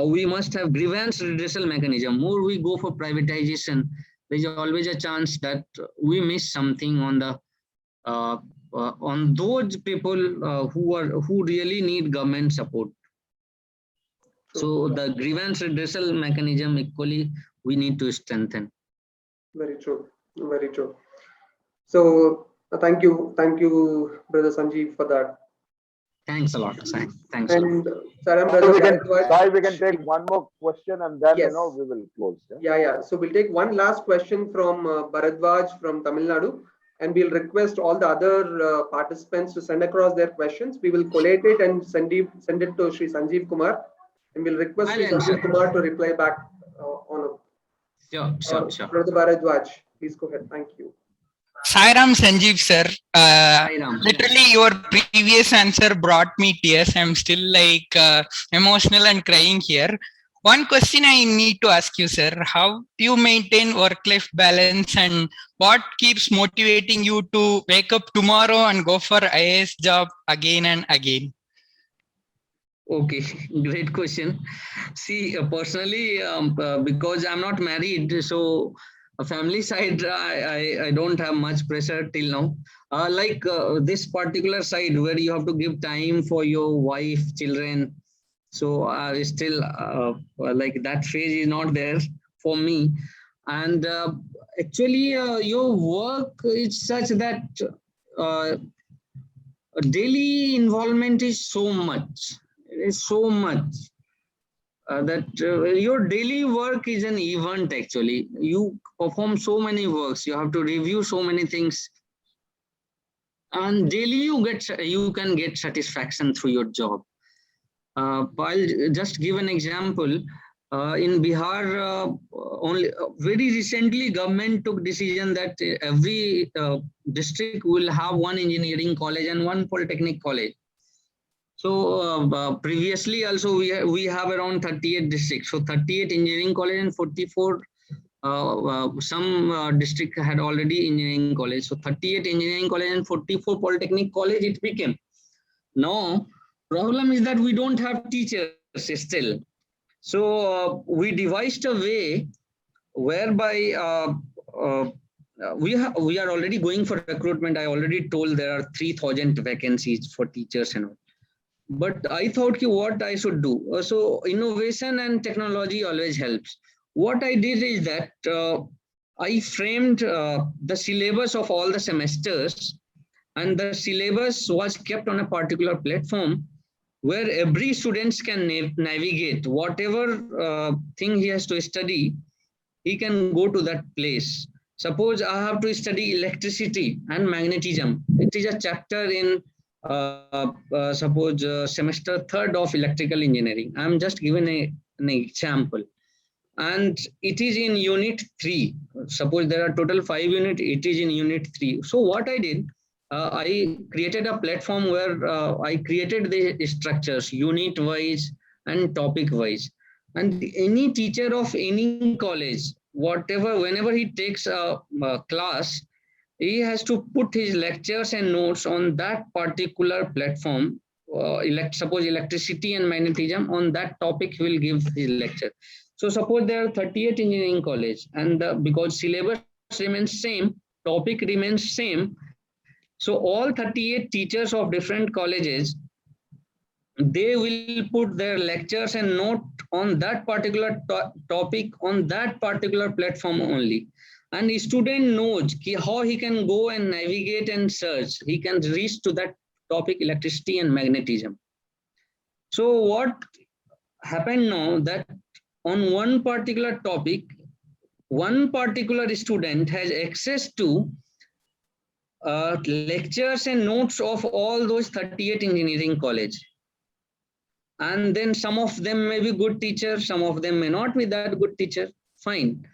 we must have grievance redressal mechanism. More we go for privatization, there is always a chance that we miss something on the on those people who really need government support. So the grievance redressal mechanism equally we need to strengthen. Very true. Very true. So thank you, Brother Sanjeev, for that. Thanks a lot, Sai. Thanks a lot. And Brother we can take one more question and then Yes. we will close. Yeah. So we'll take one last question from Bharadwaj from Tamil Nadu, and we'll request all the other participants to send across their questions. We will collate it and send it to Sri Sanjeev Kumar, and we'll request Sri Sanjeev Kumar to reply back on a. Sure. Brother Bharadwaj, please go ahead. Thank you. Sairam Sanjeev sir, literally your previous answer brought me tears. I'm still emotional and crying here. One question I need to ask you, sir: how do you maintain work-life balance, and what keeps motivating you to wake up tomorrow and go for IAS job again and again? Okay, great question. See, personally, because I'm not married, so a family side, I don't have much pressure till now. This particular side where you have to give time for your wife, children. So still that phase is not there for me. And actually, your work is such that daily involvement is so much. It is so much. That your daily work is an event. Actually, you perform so many works, you have to review so many things, and daily you can get satisfaction through your job. I'll just give an example. In Bihar, only very recently government took decision that every district will have one engineering college and one polytechnic college. So previously also we have around 38 districts. So 38 engineering college and 44 some district had already engineering college. So 38 engineering college and 44 polytechnic college it became. Now problem is that we don't have teachers still. So we devised a way whereby we are already going for recruitment. I already told there are 3,000 vacancies for teachers and all. But I thought what I should do. So innovation and technology always helps. What I did is that I framed the syllabus of all the semesters, and the syllabus was kept on a particular platform where every student can navigate whatever thing he has to study. He can go to that place. Suppose I have to study electricity and magnetism. It is a chapter in suppose semester 3rd of electrical engineering. I'm just giving an example, and it is in unit 3. Suppose there are total 5 units, it is in unit 3. So what I did, I created a platform where I created the structures unit wise and topic wise, and any teacher of any college, whenever he takes a class, he has to put his lectures and notes on that particular platform. Suppose electricity and magnetism, on that topic he will give his lecture. So suppose there are 38 engineering college, and because syllabus remains same, topic remains same. So all 38 teachers of different colleges, they will put their lectures and note on that particular topic on that particular platform only. And the student knows how he can go and navigate and search. He can reach to that topic, electricity and magnetism. So what happened now that on one particular topic, one particular student has access to lectures and notes of all those 38 engineering college. And then some of them may be good teachers, some of them may not be that good teacher, fine.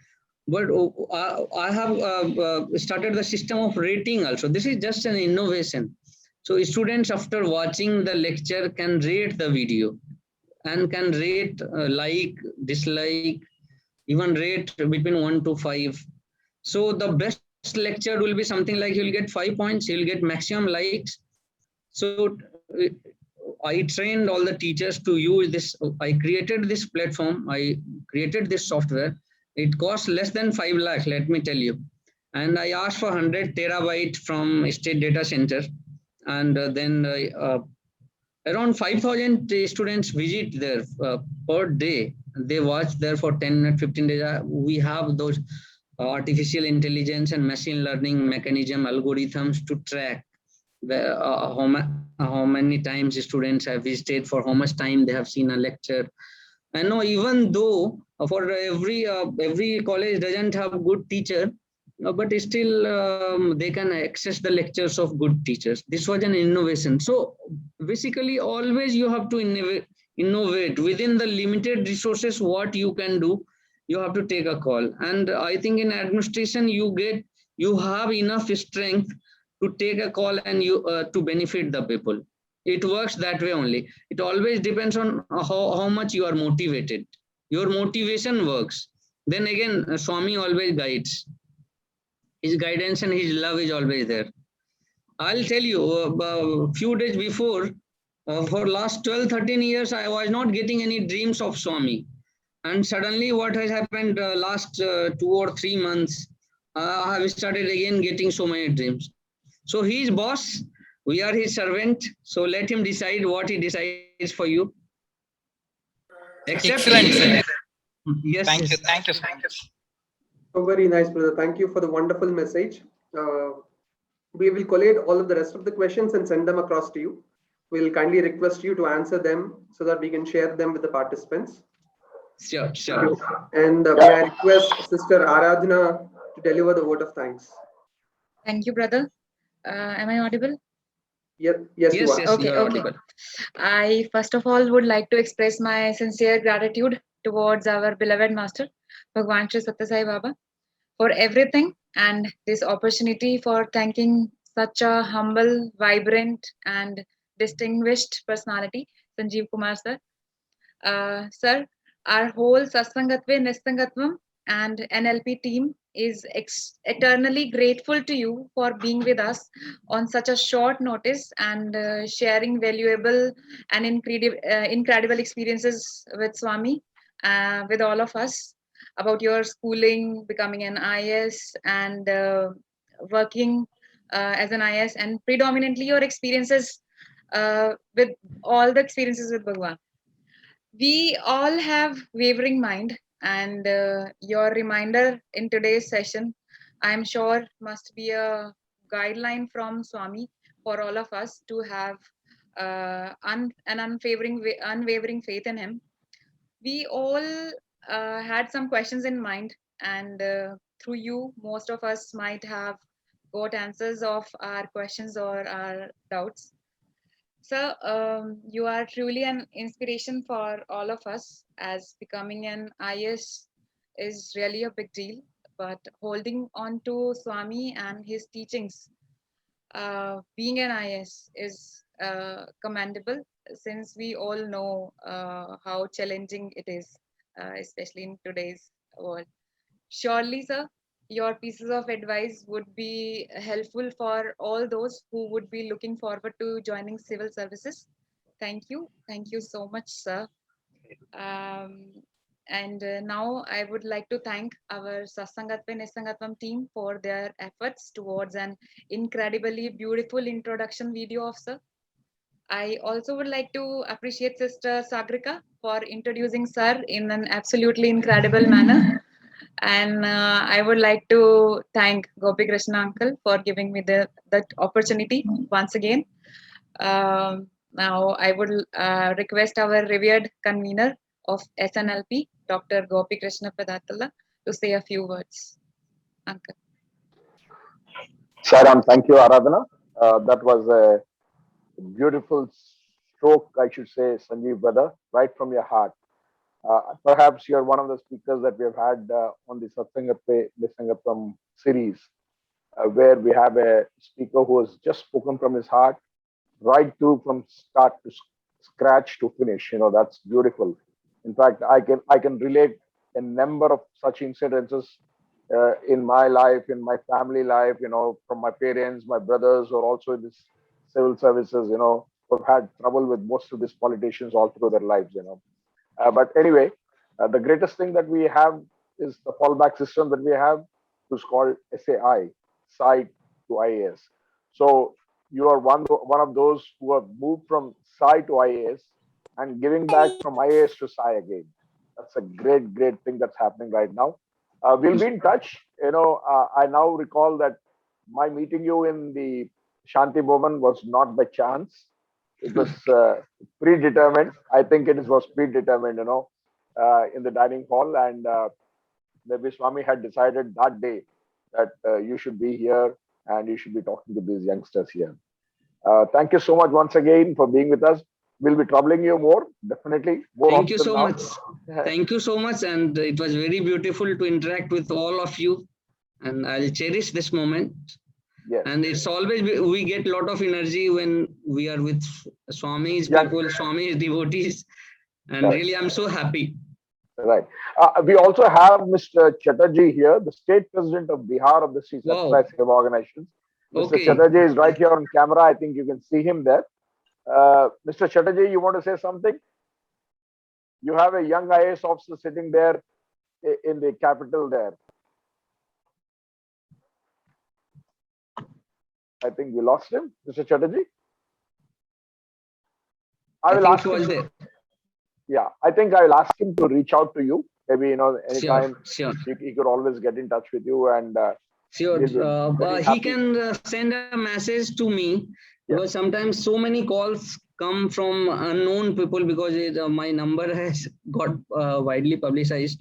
But I have started the system of rating also. This is just an innovation. So students after watching the lecture can rate the video and can rate like, dislike, even rate between 1 to 5. So the best lecture will be something like you'll get 5 points, you'll get maximum likes. So I trained all the teachers to use this. I created this platform, I created this software, It costs less than 5 lakhs, let me tell you. And I asked for 100 terabyte from State Data Center. And then around 5,000 students visit there per day. They watch there for 10 and 15 days. We have those artificial intelligence and machine learning mechanism algorithms to track the, how many times students have visited, for how much time they have seen a lecture. And no, even though for every college doesn't have good teacher, but still they can access the lectures of good teachers. This was an innovation. So basically, always you have to innovate within the limited resources. What you can do, you have to take a call. And I think in administration, you have enough strength to take a call and to benefit the people. It works that way only. It always depends on how much you are motivated. Your motivation works. Then again, Swami always guides. His guidance and his love is always there. I'll tell you, a few days before, for last 12, 13 years, I was not getting any dreams of Swami. And suddenly what has happened last 2 or 3 months, I have started again getting so many dreams. So he is boss, we are his servant. So let him decide what he decides for you. Excellent, sir. Yes. Thank you. Thank you. So very nice, brother. Thank you for the wonderful message. We will collate all of the rest of the questions and send them across to you. We'll kindly request you to answer them so that we can share them with the participants. Sure. And may I request Sister Aradhana to deliver the vote of thanks. Thank you, brother. Am I audible? Yes, you are. Okay. I first of all would like to express my sincere gratitude towards our beloved master, Bhagwan Shri Sathya Sai Baba, for everything and this opportunity for thanking such a humble, vibrant and distinguished personality, Sanjeev Kumar sir. Sir, our whole Satsangatve Nisangatvam and NLP team is eternally grateful to you for being with us on such a short notice and sharing valuable and incredible experiences with Swami, with all of us about your schooling, becoming an IS and working as an IS, and predominantly your experiences with all the experiences with Bhagwan. We all have wavering mind, and your reminder in today's session, I'm sure, must be a guideline from Swami for all of us to have an unwavering faith in him. We all had some questions in mind, and through you, most of us might have got answers of our questions or our doubts. Sir, you are truly an inspiration for all of us, as becoming an IS is really a big deal. But holding on to Swami and his teachings, being an IS is commendable, since we all know how challenging it is, especially in today's world. Surely, sir, your pieces of advice would be helpful for all those who would be looking forward to joining civil services. Thank you. Thank you so much, sir. And now I would like to thank our Satsangatve Nisangatvam team for their efforts towards an incredibly beautiful introduction video of sir. I also would like to appreciate Sister Sagrika for introducing sir in an absolutely incredible manner. And I would like to thank Gopi Krishna uncle for giving me that opportunity once again. Now I would request our revered convener of SNLP, Dr. Gopi Krishna Padatala, to say a few words. Uncle. Sairam, thank you, Aradhana. That was a beautiful stroke, I should say, Sanjeev brother, right from your heart. Perhaps you're one of the speakers that we have had on the Satsangatve Nisangatvam series, where we have a speaker who has just spoken from his heart, right through from start to scratch to finish. You know, that's beautiful. In fact, I can relate a number of such incidences in my life, in my family life, you know, from my parents, my brothers, or also in this civil services, you know, who've had trouble with most of these politicians all through their lives, you know. But anyway, the greatest thing that we have is the fallback system that we have, which is called SAI, SAI to IAS. So you are one of those who have moved from SAI to IAS and giving back from IAS to SAI again. That's a great thing that's happening right now. We'll be in touch. I now recall that my meeting you in the Shanti Bhavan was not by chance. It was predetermined. I think it was predetermined, in the dining hall. And maybe Swami had decided that day that you should be here and you should be talking to these youngsters here. Thank you so much once again for being with us. We'll be troubling you more, definitely. Thank you so much. Thank you so much. And it was very beautiful to interact with all of you. And I'll cherish this moment. Yes. And it's always, we get a lot of energy when we are with Swami's people, Swami's devotees. And really, I'm so happy. Right. We also have Mr. Chatterjee here, the state president of Bihar of the Sri Sathya Sai Seva Organizations. Mr. Chatterjee is right here on camera. I think you can see him there. Mr. Chatterjee, you want to say something? You have a young IAS officer sitting there in the capital there. I think we lost him, Mr. Chatterjee. I will ask him. Yeah, I think I will ask him to reach out to you. Maybe, anytime. Sure. He could always get in touch with you and. Sure. He can send a message to me because sometimes so many calls come from unknown people because my number has got widely publicized.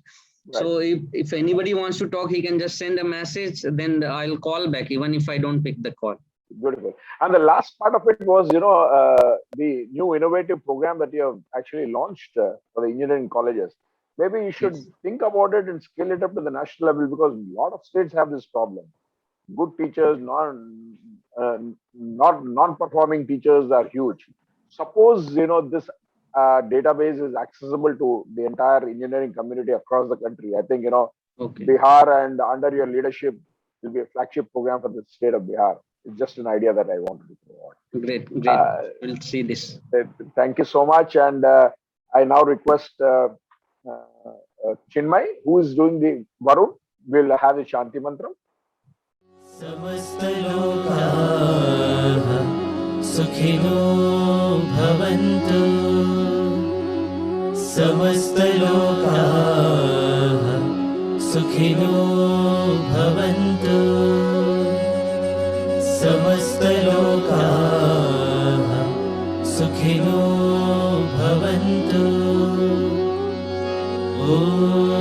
Right. So if anybody wants to talk, he can just send a message. Then I'll call back even if I don't pick the call. Beautiful. And the last part of it was, the new innovative program that you have actually launched for the engineering colleges. Maybe you should think about it and scale it up to the national level because a lot of states have this problem. Good teachers, non-performing teachers are huge. Suppose, this database is accessible to the entire engineering community across the country. I think, Bihar and under your leadership will be a flagship program for the state of Bihar. It's just an idea that I wanted to throw out. Great. We'll see this. Thank you so much. And I now request Chinmay, who is doing the Varun, will have the Shanti Mantra. Sukhino bhavantu samastalokaah sukhino bhavantu samastalokaah sukhino bhavantu. Om